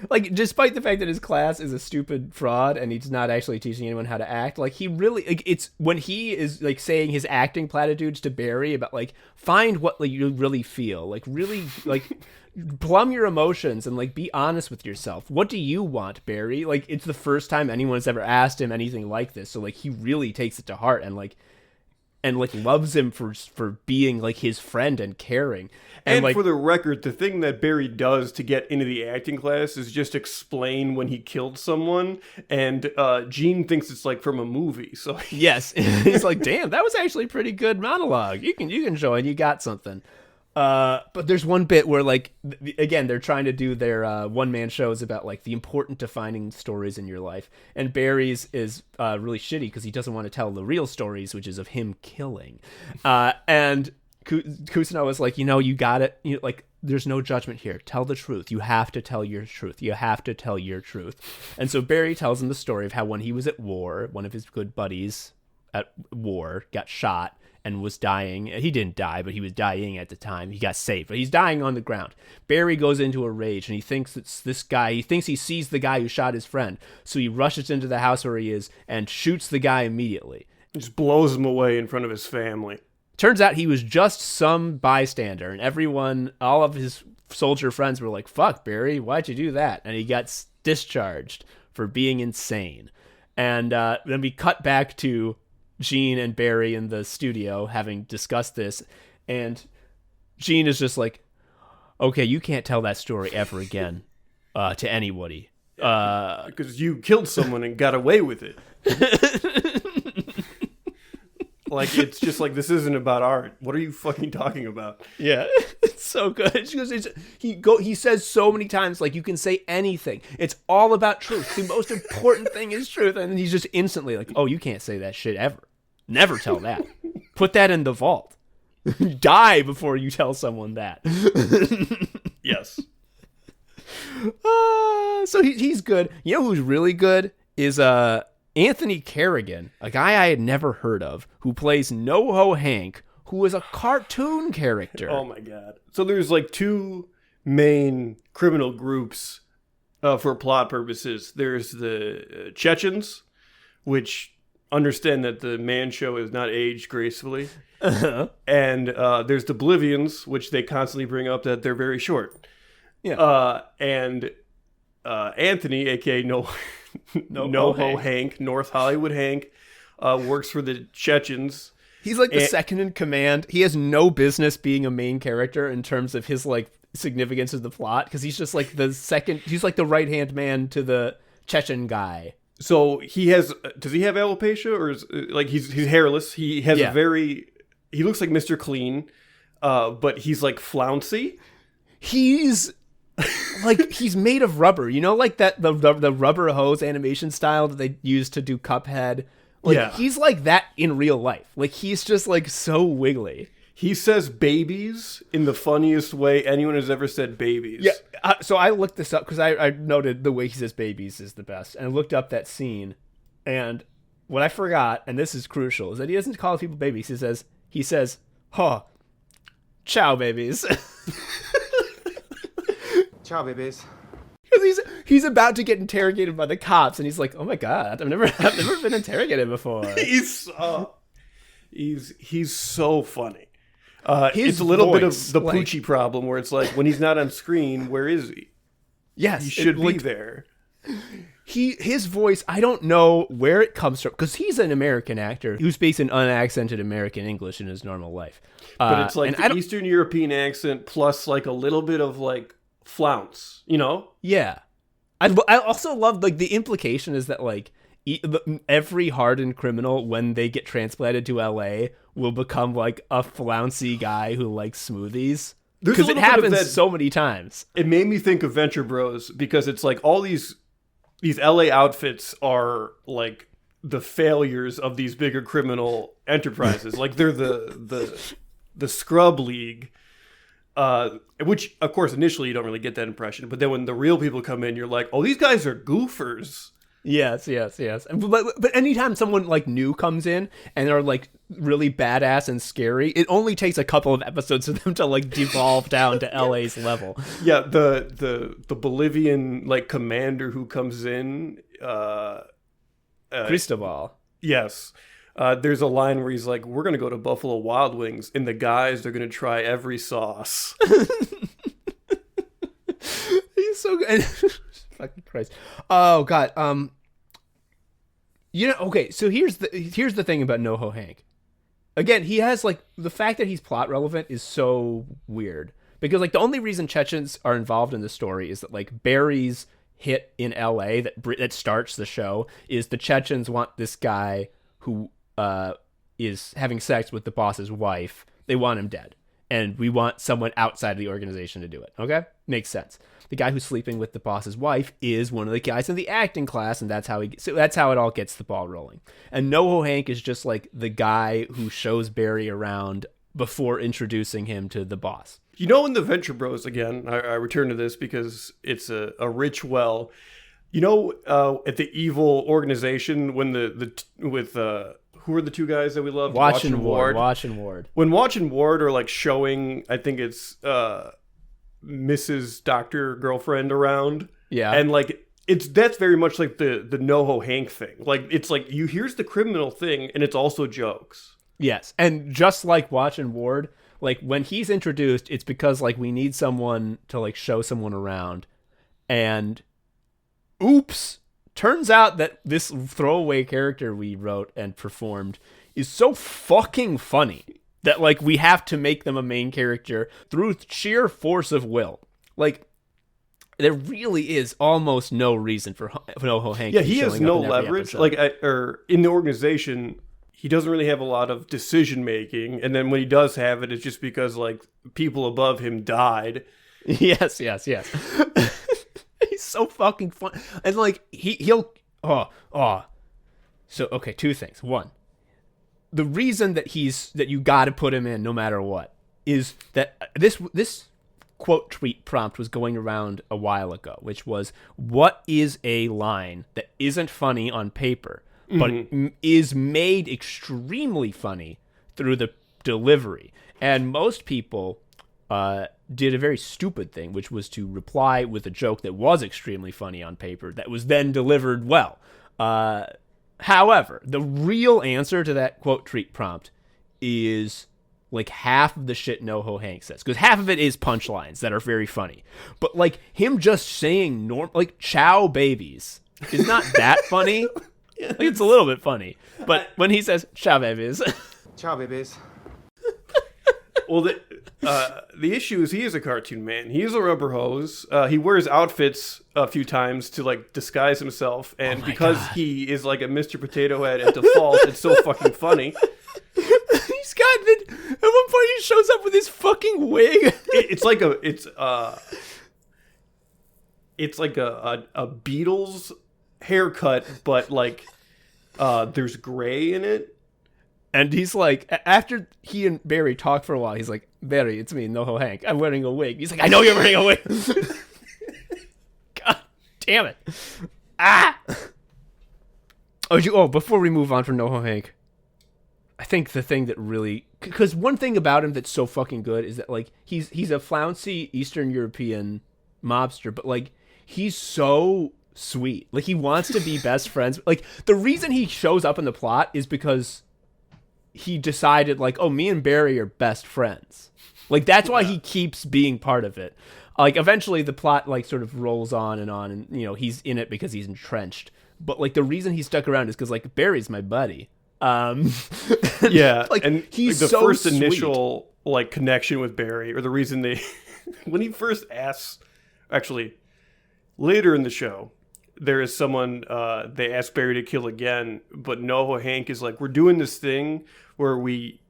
like despite the fact that his class is a stupid fraud and he's not actually teaching anyone how to act, like he really like it's when he is like saying his acting platitudes to Barry about like find what like you really feel, like really like plumb your emotions and like be honest with yourself. What do you want, Barry? Like it's the first time anyone's ever asked him anything like this, so like he really takes it to heart and loves him for being like his friend and caring. And like, for the record, the thing that Barry does to get into the acting class is just explain when he killed someone, and Gene thinks it's like from a movie. So yes, he's like, "Damn, that was actually a pretty good monologue. You can join. You got something." But there's one bit where like again they're trying to do their one-man shows about like the important defining stories in your life, and Barry's is really shitty because he doesn't want to tell the real stories, which is of him killing, and Kusino was like, you got it. Like, there's no judgment here. Tell the truth. You have to tell your truth. You have to tell your truth. And so Barry tells him the story of how when he was at war, one of his good buddies at war got shot and was dying. He didn't die, but he was dying at the time. He got saved, but he's dying on the ground. Barry goes into a rage, and he thinks it's this guy. He thinks he sees the guy who shot his friend. So he rushes into the house where he is and shoots the guy immediately. Just blows him away in front of his family. Turns out he was just some bystander, and everyone, all of his soldier friends were like, fuck, Barry, why'd you do that? And he got discharged for being insane. And then we cut back to Gene and Barry in the studio having discussed this, and Gene is just like, okay, you can't tell that story ever again to anybody. Because you killed someone and got away with it. Like, it's just like, this isn't about art. What are you fucking talking about? Yeah, it's so good. She goes, he says so many times, like, you can say anything. It's all about truth. The most important thing is truth. And then he's just instantly like, oh, you can't say that shit ever. Never tell that. Put that in the vault. Die before you tell someone that. Yes. So he's good. You know who's really good is Anthony Kerrigan, a guy I had never heard of, who plays NoHo Hank, who is a cartoon character. Oh my god. So there's like two main criminal groups for plot purposes. There's the Chechens, which understand that the man show is not aged gracefully. Uh-huh. And there's the Bolivians, which they constantly bring up that they're very short. Yeah. And Anthony, aka NoHo Hank, North Hollywood Hank, works for the Chechens. He's like the second in command. He has no business being a main character in terms of his like significance of the plot, because he's just like the second. He's like the right hand man to the Chechen guy. So he has. Does he have alopecia, or is like he's hairless? He has a very. He looks like Mr. Clean, but he's like flouncy. He's like he's made of rubber, you know, like that the rubber hose animation style that they used to do Cuphead. Like he's like that in real life. Like he's just like so wiggly. He says babies in the funniest way anyone has ever said babies. Yeah. So I looked this up because I noted the way he says babies is the best, and I looked up that scene, and what I forgot, and this is crucial, is that he doesn't call people babies. He says, "Huh, ciao, babies." Ciao, babies. Because he's about to get interrogated by the cops, and he's like, "Oh my god, I've never been interrogated before." He's so funny. It's a little bit of the Poochie problem, where it's like when he's not on screen, where is he? Yes, he should be there. His voice, I don't know where it comes from, because he's an American actor who speaks an unaccented American English in his normal life. But it's like the Eastern European accent plus like a little bit of like flounce, you know? Yeah. I also love like the implication is that like every hardened criminal, when they get transplanted to LA, will become like a flouncy guy who likes smoothies. Because it happens so many times. It made me think of Venture Bros, because it's like all these LA outfits are like the failures of these bigger criminal enterprises. Like they're the scrub league, which of course initially you don't really get that impression, but then when the real people come in, you're like, oh, these guys are goofers. Yes. But anytime someone like new comes in and are like really badass and scary, it only takes a couple of episodes for them to like devolve down to LA's level. Yeah, the Bolivian like commander who comes in, Cristobal. Yes. There's a line where he's like, we're going to go to Buffalo Wild Wings, and the guys are going to try every sauce. He's so good. Fucking Christ. Oh god. You know, okay, so here's the thing about NoHo Hank. Again, he has like the fact that he's plot relevant is so weird, because like the only reason Chechens are involved in the story is that like Barry's hit in LA that starts the show is the Chechens want this guy who is having sex with the boss's wife. They want him dead. And we want someone outside of the organization to do it. Okay? Makes sense. The guy who's sleeping with the boss's wife is one of the guys in the acting class, and that's how it all gets the ball rolling. And NoHo Hank is just like the guy who shows Barry around before introducing him to the boss. You know, in the Venture Bros, again, I return to this because it's a rich well. You know, at the evil organization, when who are the two guys that we love? Watch and Ward. When Watch and Ward are like showing, I think it's Mrs. Doctor Girlfriend around. Yeah. And like that's very much like the NoHo Hank thing. Like it's like here's the criminal thing, and it's also jokes. Yes. And just like Watch and Ward, like when he's introduced, it's because like we need someone to like show someone around. And oops. Turns out that this throwaway character we wrote and performed is so fucking funny that like we have to make them a main character through sheer force of will. Like there really is almost no reason for NoHo Hank. Yeah, he has no leverage. Like or in the organization, he doesn't really have a lot of decision making, and then when he does have it, it's just because like people above him died. Yes. He's so fucking fun, and like he'll So okay, two things. One, the reason that you got to put him in no matter what is that this quote tweet prompt was going around a while ago, which was, what is a line that isn't funny on paper but is made extremely funny through the delivery? And most people did a very stupid thing, which was to reply with a joke that was extremely funny on paper that was then delivered well. However, the real answer to that quote tweet prompt is like half of the shit NoHo Hank says, because half of it is punchlines that are very funny. But like him just saying like ciao babies is not that funny. Like, it's a little bit funny, but when he says ciao babies, Ciao, babies. Well, the issue is he is a cartoon man. He is a rubber hose. He wears outfits a few times to like disguise himself, and because he is like a Mr. Potato Head at default, it's so fucking funny. He's got at one point he shows up with his fucking wig. It's like a Beatles haircut, but like there's gray in it. And he's like, after he and Barry talk for a while, he's like, Barry, it's me, NoHo Hank. I'm wearing a wig. He's like, I know you're wearing a wig. God damn it. Before we move on from NoHo Hank, I think the thing that really, because one thing about him that's so fucking good is that like he's a flouncy Eastern European mobster, but like he's so sweet. Like he wants to be best friends. Like the reason he shows up in the plot is because he decided like, oh, me and Barry are best friends. Like that's why he keeps being part of it. Like eventually the plot like sort of rolls on, and you know, he's in it because he's entrenched. But like the reason he stuck around is because like Barry's my buddy. Yeah, like and he's like, the so first sweet. initial like connection with Barry, or the reason they when he first asks, actually later in the show, there is someone they ask Barry to kill again, but NoHo Hank is like, we're doing this thing where we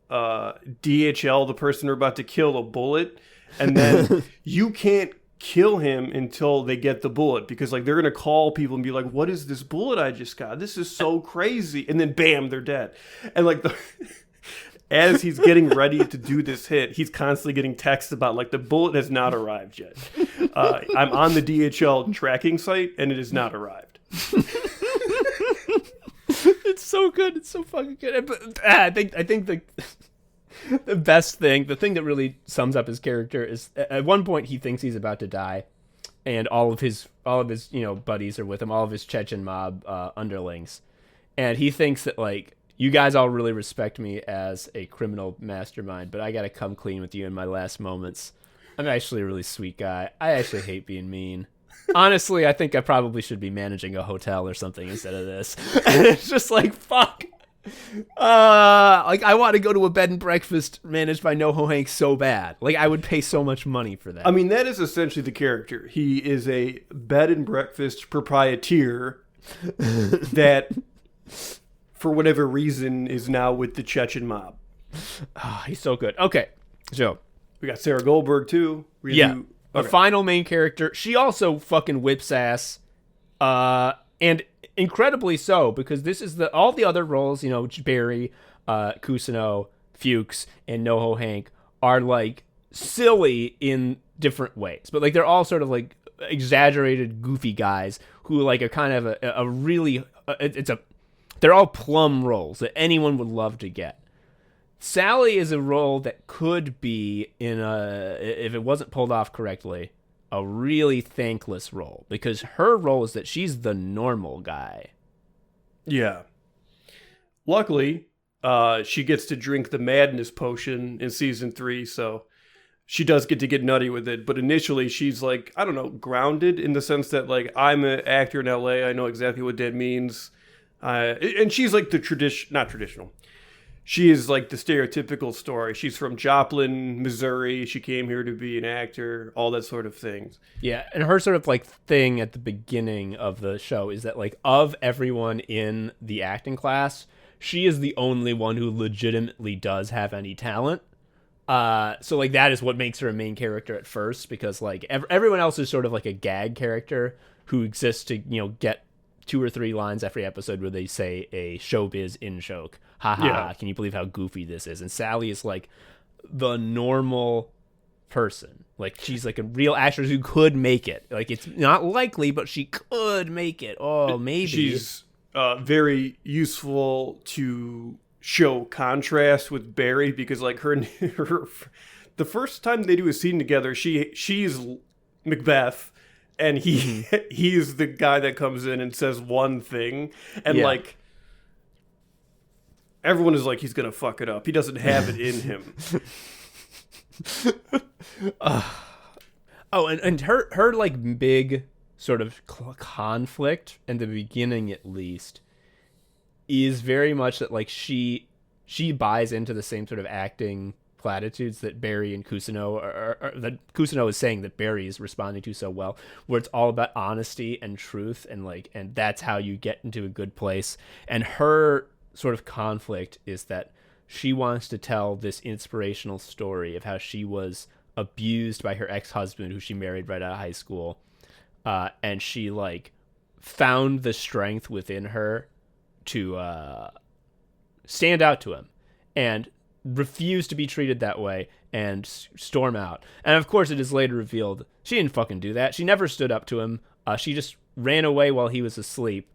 DHL the person we're about to kill a bullet, and then you can't kill him until they get the bullet, because like they're gonna call people and be like, what is this bullet I just got? This is so crazy. And then bam, they're dead. And like as he's getting ready to do this hit, he's constantly getting texts about like the bullet has not arrived yet. I'm on the DHL tracking site and it has not arrived. It's so good. It's so fucking good. But I think the best thing, the thing that really sums up his character is at one point he thinks he's about to die, and all of his you know buddies are with him, all of his Chechen mob underlings, and he thinks that like, you guys all really respect me as a criminal mastermind, but I gotta come clean with you in my last moments. I'm actually a really sweet guy. I actually hate being mean. Honestly, I think I probably should be managing a hotel or something instead of this. And it's just like, fuck. Like I want to go to a bed and breakfast managed by NoHo Hank so bad. Like I would pay so much money for that. I mean, that is essentially the character. He is a bed and breakfast proprietor that, for whatever reason, is now with the Chechen mob. Oh, he's so good. Okay, Joe. We got Sarah Goldberg too. The final main character. She also fucking whips ass, and incredibly so, because this is all the other roles. You know, Barry, Kusino, Fuchs, and NoHo Hank are like silly in different ways, but like they're all sort of like exaggerated, goofy guys who like are kind of a really they're all plum roles that anyone would love to get. Sally is a role that could be if it wasn't pulled off correctly, a really thankless role, because her role is that she's the normal guy. Yeah. Luckily, she gets to drink the madness potion in season 3, so she does get to get nutty with it. But initially, she's like, I don't know, grounded in the sense that like, I'm an actor in LA. I know exactly what that means. And she's like the not traditional. She is like the stereotypical story. She's from Joplin, Missouri. She came here to be an actor, all that sort of things. Yeah, and her sort of like thing at the beginning of the show is that like of everyone in the acting class, she is the only one who legitimately does have any talent. So like that is what makes her a main character at first, because like everyone else is sort of like a gag character who exists to, you know, get 2 or 3 lines every episode where they say a showbiz in joke. Ha ha, Yeah. can you believe how goofy this is? And Sally is like the normal person. Like she's like a real actress who could make it. Like it's not likely, but she could make it. Oh, maybe. She's very useful to show contrast with Barry, because like her the first time they do a scene together, she's Macbeth and he's the guy that comes in and says one thing, and like everyone is like, he's gonna fuck it up, he doesn't have it in him. Oh, and her like big sort of conflict in the beginning, at least, is very much that like she buys into the same sort of acting platitudes that Barry and Cousineau are that Cousineau is saying that Barry is responding to so well, where it's all about honesty and truth, and like, and that's how you get into a good place. And her sort of conflict is that she wants to tell this inspirational story of how she was abused by her ex-husband, who she married right out of high school, and she like found the strength within her to stand out to him and refuse to be treated that way and storm out. And of course, it is later revealed she didn't fucking do that. She never stood up to him. She just ran away while he was asleep.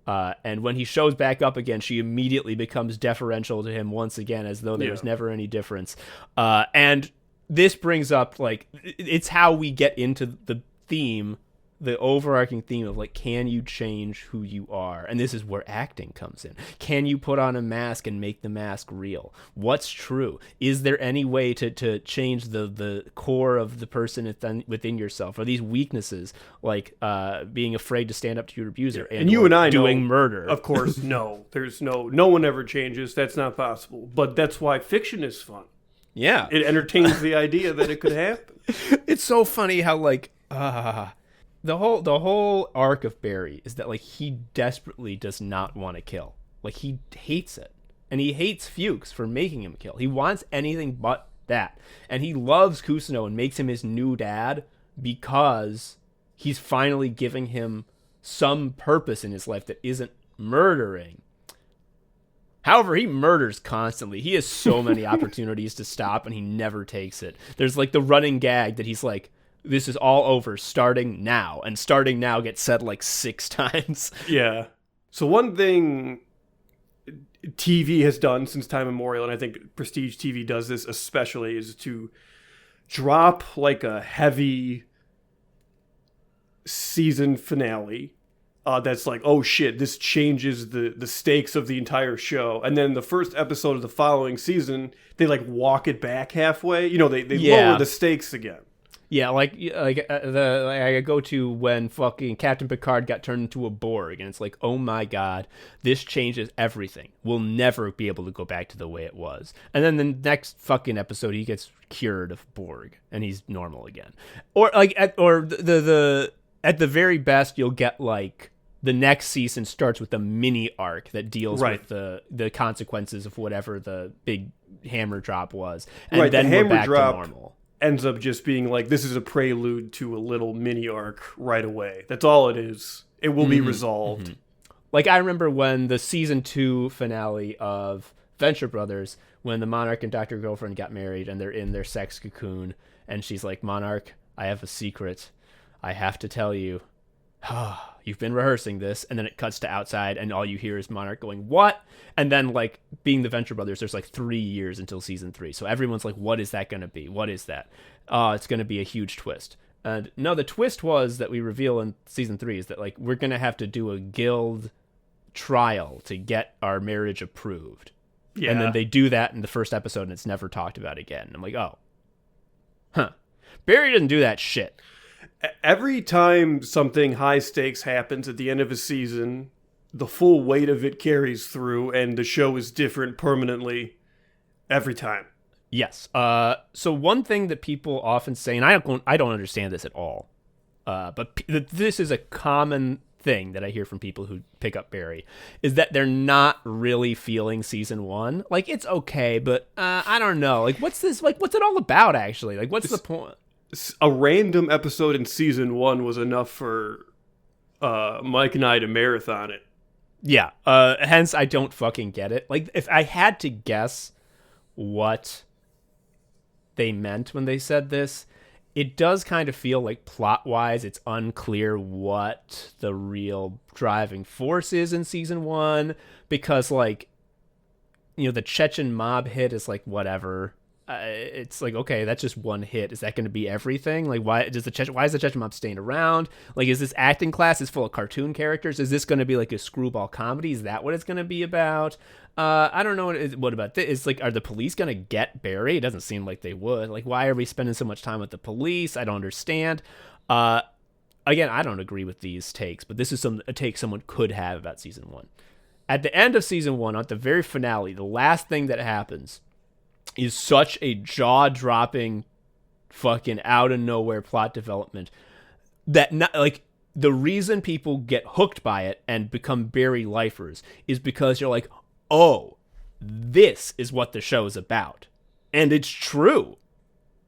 And when he shows back up again, she immediately becomes deferential to him once again, as though there was never any difference. And this brings up, like, it's how we get into the theme, the overarching theme of, like, can you change who you are? And this is where acting comes in. Can you put on a mask and make the mask real? What's true? Is there any way to change the core of the person within yourself? Are these weaknesses, like being afraid to stand up to your abuser and you and I doing know, murder? Of course, no. There's no one ever changes. That's not possible. But that's why fiction is fun. Yeah. It entertains the idea that it could happen. It's so funny how, like, the whole arc of Barry is that, like, he desperately does not want to kill. Like, he hates it. And he hates Fuchs for making him kill. He wants anything but that. And he loves Cousineau and makes him his new dad because he's finally giving him some purpose in his life that isn't murdering. However, he murders constantly. He has so many opportunities to stop, and he never takes it. There's, like, the running gag that he's like, this is all over starting now. And starting now gets said, like, 6 times. Yeah. So one thing TV has done since time immemorial, and I think Prestige TV does this especially, is to drop, like, a heavy season finale. That's like, oh shit, this changes the stakes of the entire show. And then the first episode of the following season, they like walk it back halfway. You know, they lower the stakes again. Yeah, I go to when fucking Captain Picard got turned into a Borg, and it's like, oh my god, this changes everything. We'll never be able to go back to the way it was. And then the next fucking episode, he gets cured of Borg, and he's normal again. Or like, at the very best, you'll get like, the next season starts with a mini arc that deals with the consequences of whatever the big hammer drop was, and then we're back to normal. Ends up just being like, this is a prelude to a little mini arc right away. That's all it is. It will be resolved. Mm-hmm. Like, I remember when the season 2 finale of Venture Brothers, when the Monarch and Dr. Girlfriend got married and they're in their sex cocoon, and she's like, Monarch, I have a secret. I have to tell you. You've been rehearsing this, and then it cuts to outside, and all you hear is Monarch going, what? And then, like, being the Venture Brothers, there's like 3 years until season 3, so everyone's like, what is that going to be? What is that? It's going to be a huge twist. And no, the twist was that we reveal in season 3 is that, like, we're going to have to do a guild trial to get our marriage approved. Yeah. And then they do that in the first episode, and it's never talked about again. And I'm like, oh. Huh. Barry doesn't do that shit. Every time something high stakes happens at the end of a season, the full weight of it carries through, and the show is different permanently every time. Yes. So one thing that people often say, and I don't understand this at all, but this is a common thing that I hear from people who pick up Barry is that they're not really feeling season 1. Like, it's okay, but I don't know. Like, what's this? Like, what's it all about, actually? Like, what's the point? A random episode in season 1 was enough for Mike and I to marathon it. Yeah. Hence, I don't fucking get it. Like, if I had to guess what they meant when they said this, it does kind of feel like plot-wise it's unclear what the real driving force is in season 1, because, like, you know, the Chechen mob hit is like whatever. It's like, okay, that's just one hit. Is that going to be everything? Like, why is the Chechen mob staying around? Like, is this acting class is full of cartoon characters? Is this going to be like a screwball comedy? Is that what it's going to be about? I don't know. What about this? It's like, are the police going to get Barry? It doesn't seem like they would. Like, why are we spending so much time with the police? I don't understand. Again, I don't agree with these takes, but this is a take someone could have about season 1. At the end of season 1, at the very finale, the last thing that happens is such a jaw-dropping, fucking out-of-nowhere plot development that, not like, the reason people get hooked by it and become Barry lifers is because you're like, oh, this is what the show is about. And it's true.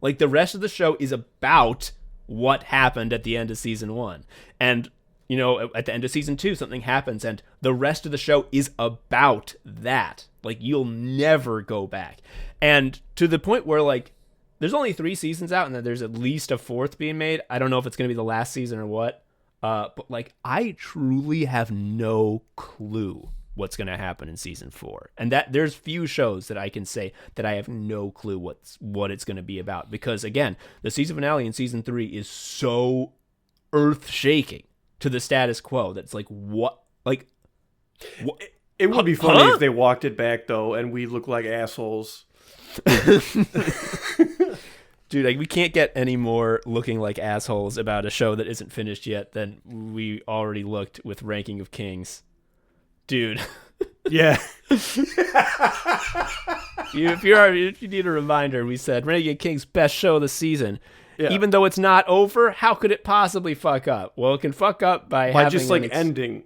Like, the rest of the show is about what happened at the end of season 1. And, you know, at the end of season 2, something happens, and the rest of the show is about that. Like, you'll never go back. And to the point where, like, there's only 3 seasons out, and then there's at least a 4th being made. I don't know if it's going to be the last season or what. But, like, I truly have no clue what's going to happen in season 4. And that there's few shows that I can say that I have no clue what it's going to be about. Because, again, the season finale in season 3 is so earth-shaking to the status quo that's like, what? Like, what? It would be funny if they walked it back, though, and we look like assholes. Dude, like, we can't get any more looking like assholes about a show that isn't finished yet than we already looked with Ranking of Kings. Dude. Yeah. If you need a reminder, we said Ranking of Kings, best show of the season. Yeah. Even though it's not over, how could it possibly fuck up? Well, it can fuck up by having just like ending.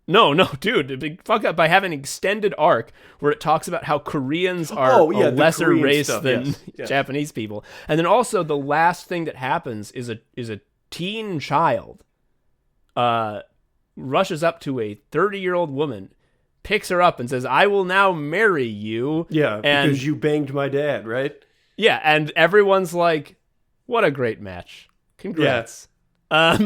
No, dude, it can fuck up by having an extended arc where it talks about how Koreans are a lesser Korean race stuff, than yes. Japanese people. And then also the last thing that happens is a teen child rushes up to a 30-year-old woman, picks her up and says, "I will now marry you." Yeah, because you banged my dad, right? Yeah, and everyone's like, what a great match. Congrats. Yeah.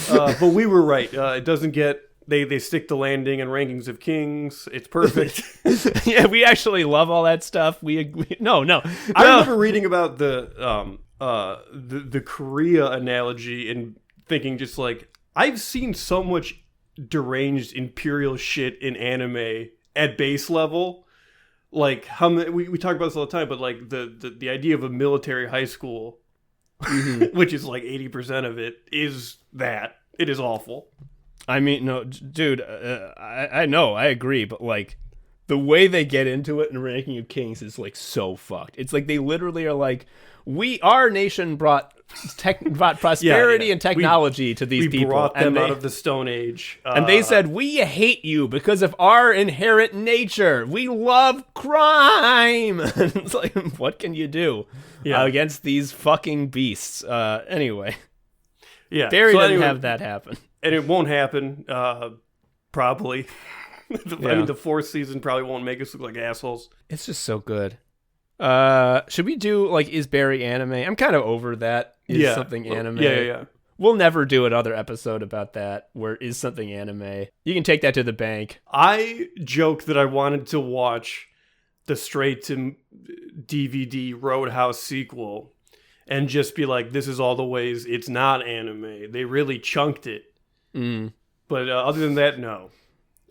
But we were right. It doesn't get... They stick the landing and Rankings of Kings. It's perfect. Yeah, we actually love all that stuff. No. I remember reading about the Korea analogy and thinking just like, I've seen so much deranged imperial shit in anime at base level. Like, how many, we talk about this all the time, but like the idea of a military high school, which is like 80% of it, is that. It is awful. I mean, no, dude, I know, I agree, but like, the way they get into it in Ranking of Kings is like so fucked. It's like they literally are like, our nation brought prosperity and technology to these people. We brought them out of the Stone Age. And they said, we hate you because of our inherent nature. We love crime. And it's like, what can you do against these fucking beasts? Anyway. Yeah. Barry doesn't have that happen. And it won't happen, probably. I mean, the 4th season probably won't make us look like assholes. It's just so good. Should we do, like, is Barry anime? I'm kind of over that. Is something anime? Yeah. We'll never do another episode about that, where is something anime. You can take that to the bank. I joked that I wanted to watch the straight-to-DVD Roadhouse sequel and just be like, this is all the ways it's not anime. They really chunked it. But other than that, no.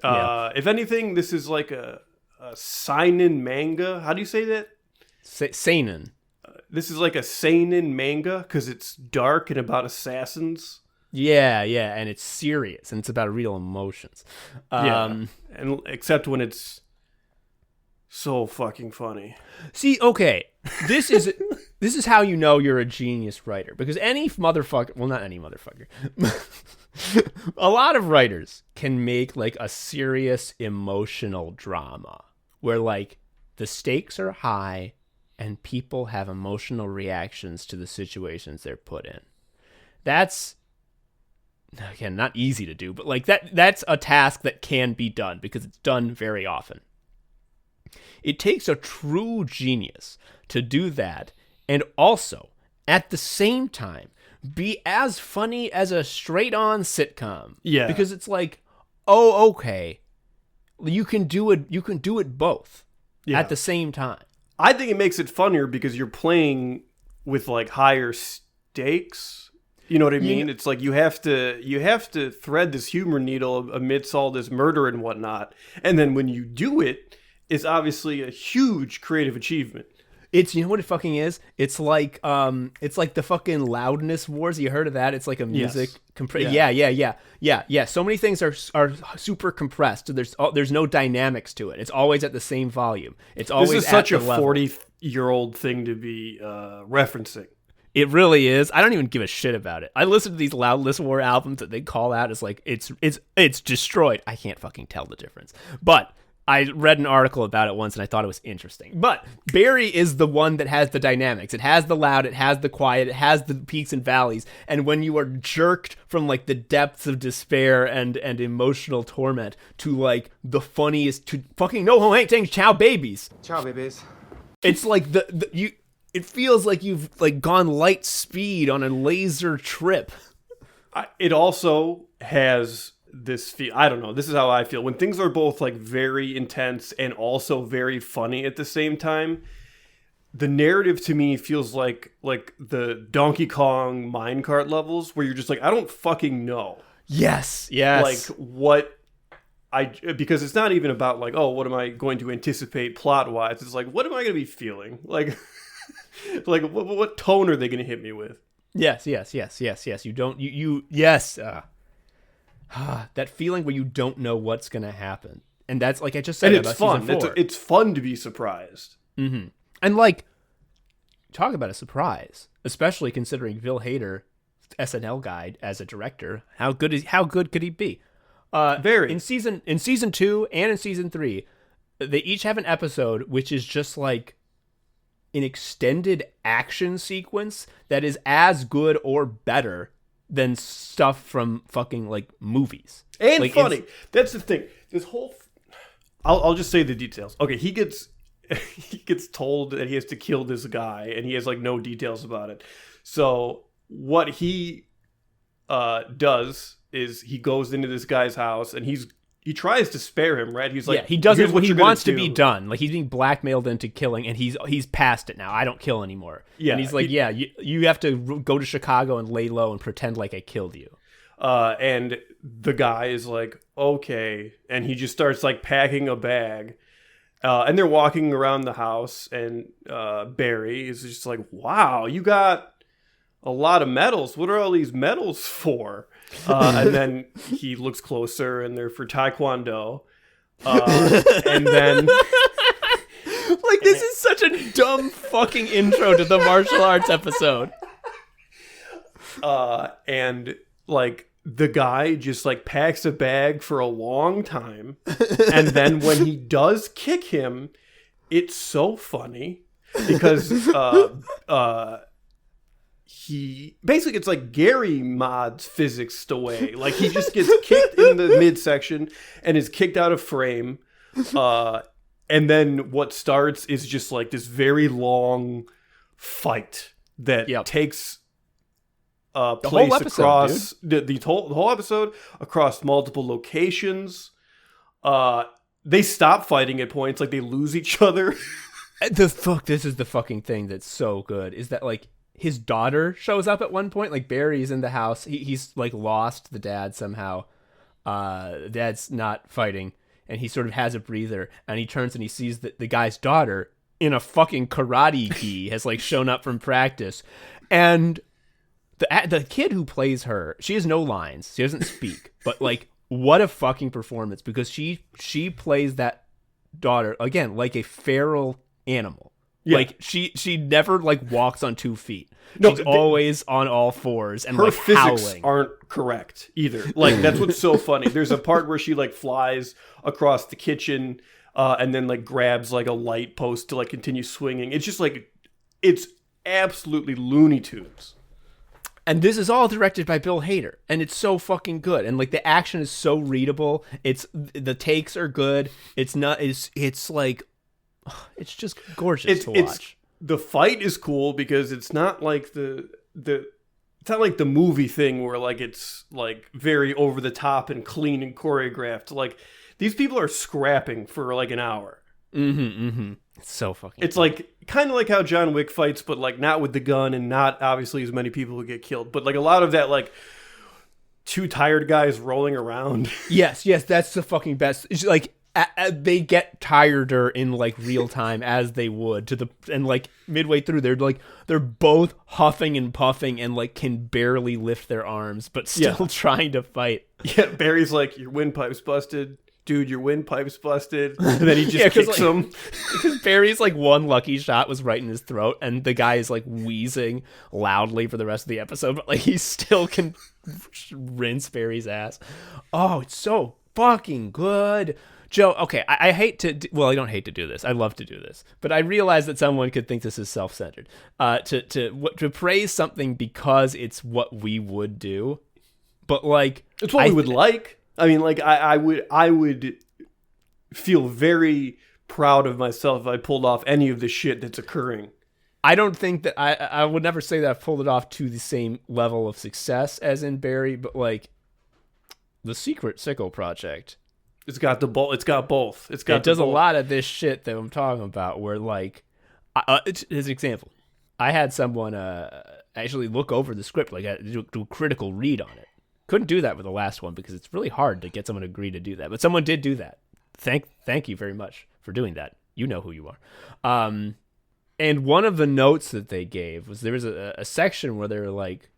If anything, this is like a seinen manga. How do you say that? Seinen. This is like a seinen manga because it's dark and about assassins. Yeah, and it's serious and it's about real emotions. And except when it's So fucking funny. See, okay, this is how you know you're a genius writer, because any motherfucker, well, not any motherfucker, a lot of writers can make like a serious emotional drama where like the stakes are high and people have emotional reactions to the situations they're put in. That's, again, not easy to do, but like that's a task that can be done because it's done very often. It takes a true genius to do that and also, at the same time, be as funny as a straight-on sitcom. Yeah. Because it's like, oh, okay, you can do it both at the same time. I think it makes it funnier because you're playing with like higher stakes. You know what I mean? It's like you have to thread this humor needle amidst all this murder and whatnot. And then when you do it, it's obviously a huge creative achievement. It's, you know what it fucking is? It's like the fucking loudness wars. You heard of that? It's like a music Yeah. So many things are super compressed. There's no dynamics to it. It's always at the same volume. It's always this is at such the a level. 40-year-old thing to be referencing. It really is. I don't even give a shit about it. I listen to these Loudness War albums that they call out as like it's destroyed. I can't fucking tell the difference. But I read an article about it once and I thought it was interesting. But Barry is the one that has the dynamics. It has the loud, it has the quiet, it has the peaks and valleys. And when you are jerked from like the depths of despair and emotional torment to like the funniest, to fucking no home ain't saying ciao babies. Ciao, babies. It's like it feels like you've like gone light speed on a laser trip. It also has this feel. I don't know. This is how I feel when things are both like very intense and also very funny at the same time. The narrative to me feels like the Donkey Kong minecart levels where you're just like, I don't fucking know. Yes. Like what because it's not even about like, oh, what am I going to anticipate plot wise? It's like, what am I going to be feeling? Like, like what tone are they going to hit me with? Yes. Yes. That feeling where you don't know what's going to happen. And that's like I just said, and it's about fun. season 4. It's fun to be surprised. Mm-hmm. And like, talk about a surprise, especially considering Bill Hader, SNL guy, as a director. How good could he be? Very. In season 2 and in season 3, they each have an episode which is just like an extended action sequence that is as good or better than stuff from fucking like movies. And like, funny. That's the thing. This whole I'll just say the details. Okay, he gets told that he has to kill this guy and he has like no details about it. So what he does is he goes into this guy's house and he tries to spare him, right? He's like, he does "Here's what he you're gonna wants to do." be done. Like he's being blackmailed into killing, and he's past it now. I don't kill anymore. Yeah, and he's like, you have to go to Chicago and lay low and pretend like I killed you. And the guy is like, okay, and he just starts like packing a bag, and they're walking around the house, and Barry is just like, wow, you got a lot of medals. What are all these medals for? And then he looks closer and they're for Taekwondo. And then like this is such a dumb fucking intro to the martial arts episode. And like the guy just like packs a bag for a long time. And then when he does kick him, it's so funny because he basically, it's like Gary mods physics away. Like he just gets kicked in the midsection and is kicked out of frame. And then what starts is just like this very long fight that takes place across the whole episode, across multiple locations. They stop fighting at points, like they lose each other. This is the fucking thing that's so good, is that like his daughter shows up at one point. Like Barry's in the house. He's like lost the dad somehow. Dad's not fighting, and he sort of has a breather, and he turns and he sees that the guy's daughter in a fucking karate gi has like shown up from practice, and the kid who plays her, she has no lines. She doesn't speak, but like what a fucking performance, because she plays that daughter, again, like a feral animal. Yeah. Like she never like walks on 2 feet. No, She's always on all fours and her like physics howling. aren't correct either. Like that's what's so funny. There's a part where she like flies across the kitchen and then like grabs like a light post to like continue swinging. It's just like it's absolutely Looney Tunes. And this is all directed by Bill Hader, and it's so fucking good. And like the action is so readable. The takes are good. It's like it's just gorgeous to watch. The fight is cool because it's not like it's not like the movie thing where like it's like very over the top and clean and choreographed. Like these people are scrapping for like an hour. It's so fucking It's cool. like kind of like how John Wick fights, but like not with the gun and not obviously as many people who get killed. But like a lot of that like 2 tired guys rolling around. Yes, that's the fucking best. It's like they get tireder in like real time as they would and like midway through they're both huffing and puffing and like can barely lift their arms but still trying to fight. Yeah, Barry's like, your windpipe's busted. Dude, your windpipe's busted. And then he just kicks him. Because Barry's like one lucky shot was right in his throat and the guy is like wheezing loudly for the rest of the episode, but like he still can rinse Barry's ass. Oh, it's so fucking good. Joe, okay, I hate to well, I don't hate to do this. I love to do this. But I realize that someone could think this is self-centered. To praise something because it's what we would do. But like it's what we would like. I mean, like I would feel very proud of myself if I pulled off any of the shit that's occurring. I don't think that I would never say that I've pulled it off to the same level of success as in Barry, but like the Secret Sicko Project. It's got both. It does a lot of this shit that I'm talking about where like as an example, I had someone actually look over the script, like do a critical read on it. Couldn't do that with the last one because it's really hard to get someone to agree to do that. But someone did do that. Thank you very much for doing that. You know who you are. And one of the notes that they gave was there was a section where they were like,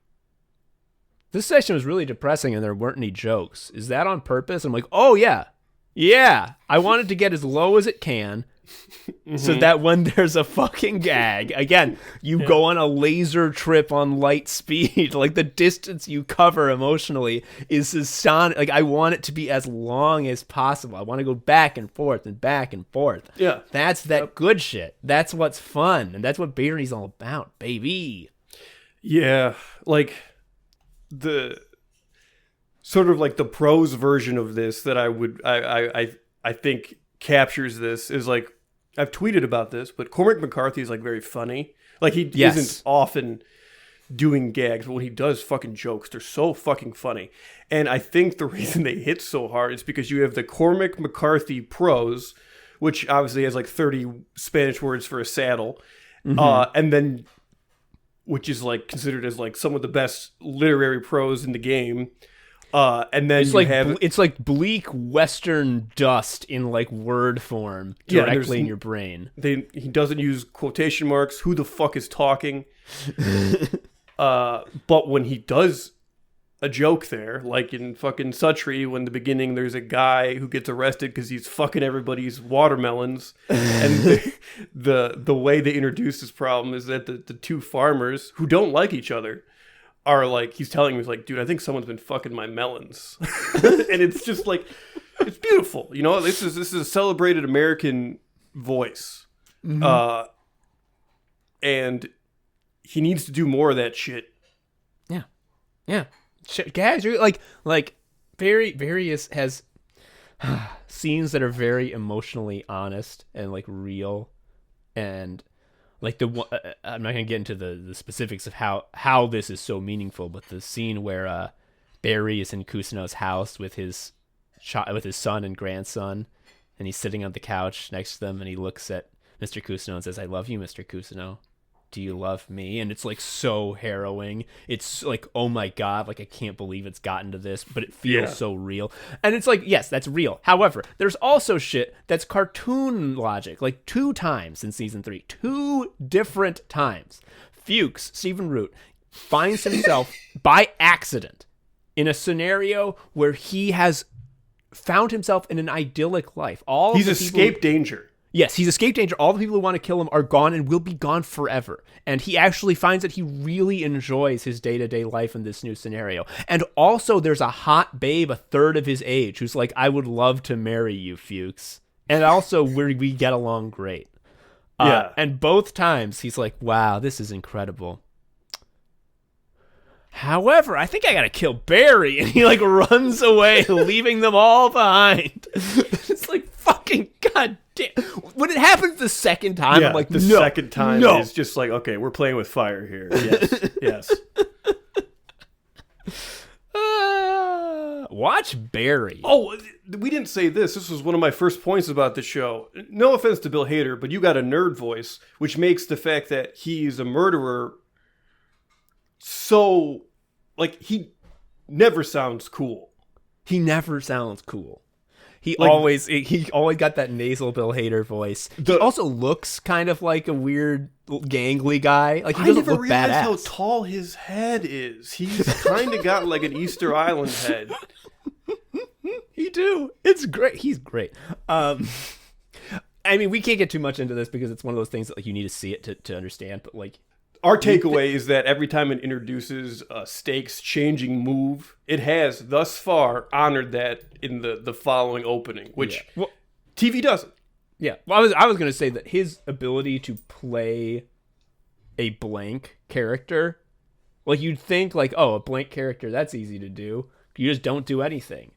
this section was really depressing and there weren't any jokes. Is that on purpose? I'm like, oh yeah. Yeah. I want it to get as low as it can. So that when there's a fucking gag, again, you go on a laser trip on light speed. Like the distance you cover emotionally is astonishing. Like I want it to be as long as possible. I want to go back and forth and back and forth. Yeah. That's that good shit. That's what's fun. And that's what Barry's all about, baby. Yeah. Like the sort of like the prose version of this that I think captures this is like, I've tweeted about this, but Cormac McCarthy is like very funny. Like he isn't often doing gags, but when he does fucking jokes, they're so fucking funny. And I think the reason they hit so hard is because you have the Cormac McCarthy prose, which obviously has like 30 Spanish words for a saddle, and then which is like considered as like some of the best literary prose in the game. And then it's like bleak Western dust in like word form directly in your brain. He doesn't use quotation marks. Who the fuck is talking? But when he does a joke there, like in fucking Suttree, when the beginning there's a guy who gets arrested because he's fucking everybody's watermelons, and the way they introduce this problem is that the 2 farmers who don't like each other are like, he's telling me, he's like, dude, I think someone's been fucking my melons. And it's just like, it's beautiful. You know, this is a celebrated American voice. And he needs to do more of that shit. Yeah. Gags are like Barry has scenes that are very emotionally honest and like real, and like I'm not gonna get into the specifics of how this is so meaningful, but the scene where Barry is in Cousineau's house with his son and grandson, and he's sitting on the couch next to them, and he looks at Mr. Cousineau and says, "I love you, Mr. Cousineau. Do you love me?" And it's like so harrowing. It's like, oh my God, like I can't believe it's gotten to this, but it feels so real. And it's like, yes, that's real. However, there's also shit that's cartoon logic, like 2 times in season 3, 2 different times. Fuchs, Stephen Root, finds himself by accident in a scenario where he has found himself in an idyllic life. He's escaped danger. Yes, he's escaped danger. All the people who want to kill him are gone and will be gone forever. And he actually finds that he really enjoys his day-to-day life in this new scenario. And also, there's a hot babe a third of his age who's like, I would love to marry you, Fuchs. And also, we get along great. Yeah. And both times, he's like, wow, this is incredible. However, I think I gotta kill Barry. And he like runs away, leaving them all behind. It's like, fucking goddamn. When it happens the second time, I'm like, the second time is just like, okay, we're playing with fire here. Yes, yes. Watch Barry. Oh, we didn't say this. This was one of my first points about the show. No offense to Bill Hader, but you got a nerd voice, which makes the fact that he's a murderer so, like, he never sounds cool. He never sounds cool. He always got that nasal Bill Hader voice. He also looks kind of like a weird gangly guy. Like, he doesn't look badass. I never realized how tall his head is. He's kind of got like an Easter Island head. He do. It's great. He's great. I mean, we can't get too much into this because it's one of those things that like you need to see it to understand. But like, our takeaway is that every time it introduces a stakes-changing move, it has thus far honored that in the following opening, which TV doesn't. Yeah, well, I was going to say that his ability to play a blank character, like you'd think like, oh, a blank character, that's easy to do. You just don't do anything.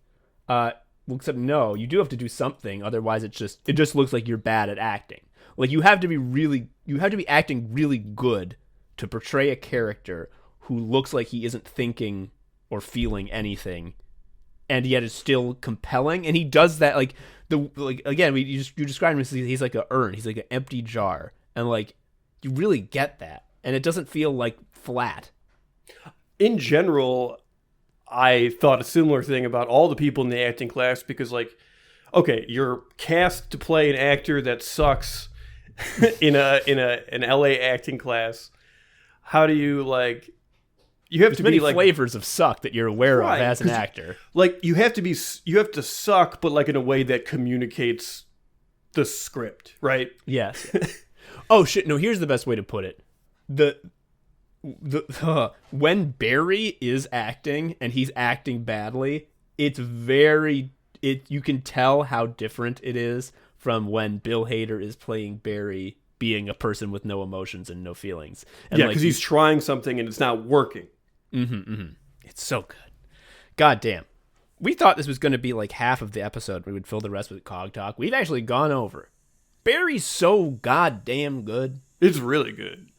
Except no, you do have to do something. Otherwise, it just looks like you're bad at acting. Like you have to be acting really good to portray a character who looks like he isn't thinking or feeling anything, and yet is still compelling. And he does that you described him as he's like an urn, he's like an empty jar, and like you really get that, and it doesn't feel like flat. In general, I thought a similar thing about all the people in the acting class because, like, okay, you're cast to play an actor that sucks in an LA acting class. How do you like? You have There's to many be like flavors of suck that you're aware of as an actor. Like you have to suck, but like in a way that communicates the script, right? Yes. Oh shit! No, here's the best way to put it. When Barry is acting and he's acting badly, you can tell how different it is from when Bill Hader is playing Barry, being a person with no emotions and no feelings. And yeah, because he's trying something and it's not working. It's so good. God damn. We thought this was going to be like half of the episode. We would fill the rest with Cog Talk. We've actually gone over. Barry's so goddamn good. It's really good.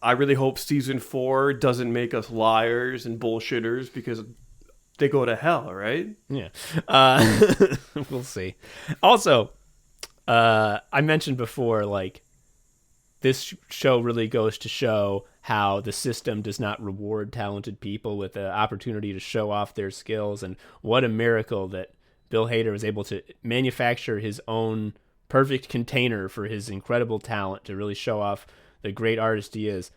I really hope season 4 doesn't make us liars and bullshitters because they go to hell, right? Yeah. We'll see. Also, I mentioned before, like, this show really goes to show how the system does not reward talented people with the opportunity to show off their skills. And what a miracle that Bill Hader was able to manufacture his own perfect container for his incredible talent to really show off the great artist he is.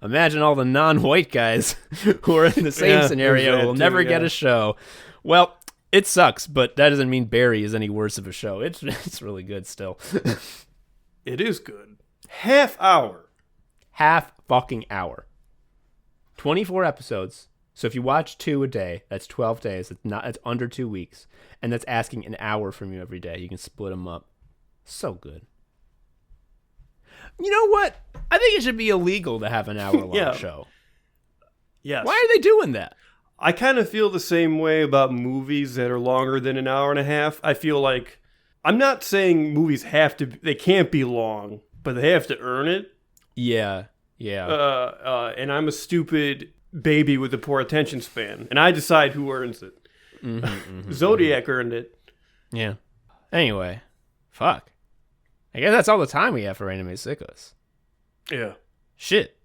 Imagine all the non-white guys who are in the same scenario will never get a show. Well, it sucks, but that doesn't mean Barry is any worse of a show. It's really good still. It is good. Half fucking hour. 24 episodes. So if you watch 2 a day, that's 12 days. It's under 2 weeks. And that's asking an hour from you every day. You can split them up. So good. You know what? I think it should be illegal to have an hour-long show. Yes. Why are they doing that? I kind of feel the same way about movies that are longer than an hour and a half. I feel like, I'm not saying movies they can't be long, but they have to earn it. Yeah. And I'm a stupid baby with a poor attention span, and I decide who earns it. Zodiac earned it. Yeah. Anyway, fuck. I guess that's all the time we have for Anime Sickos. Yeah. Shit.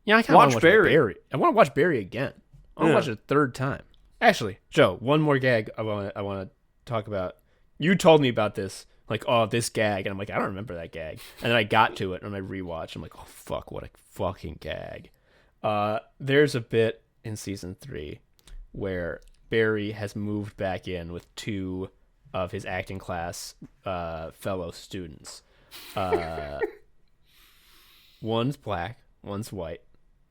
Yeah, I kind of want to watch Barry. I want to watch Barry again. I want to watch it a third time. Actually, Joe, one more gag I want to talk about. You told me about this, like, oh, this gag, and I'm like, I don't remember that gag. And then I got to it on my rewatch. I'm like, oh fuck, what a fucking gag. There's a bit in season 3 where Barry has moved back in with two of his acting class fellow students. One's black, one's white,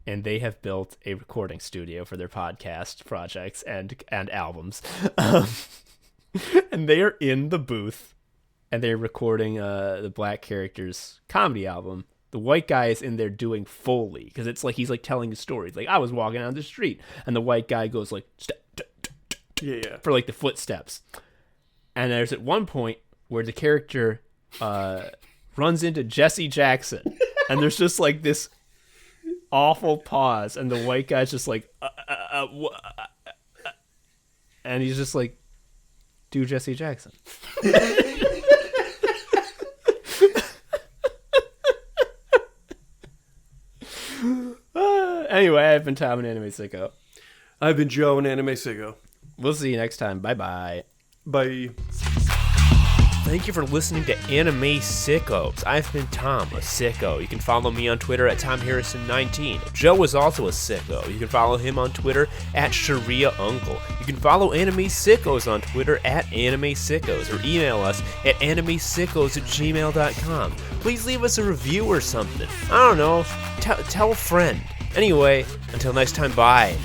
and they have built a recording studio for their podcast projects and albums. And they are in the booth, and they're recording the black character's comedy album. The white guy is in there doing Foley, because it's like he's like telling a story. It's like, I was walking down the street, and the white guy goes like, step, Yeah. for like the footsteps. And there's at one point where the character runs into Jesse Jackson, and there's just like this awful pause, and the white guy's just like, and he's just like, do Jesse Jackson. Anyway, I've been Tom, an anime sicko. I've been Joe, an anime sicko. We'll see you next time. Bye-bye. Bye. Thank you for listening to Anime Sickos. I've been Tom, a sicko. You can follow me on Twitter at TomHarrison19. Joe is also a sicko. You can follow him on Twitter at Sharia Uncle. You can follow Anime Sickos on Twitter at Anime Sickos, or email us at animesickos@gmail.com. Please leave us a review or something. I don't know. Tell a friend. Anyway, until next time, bye.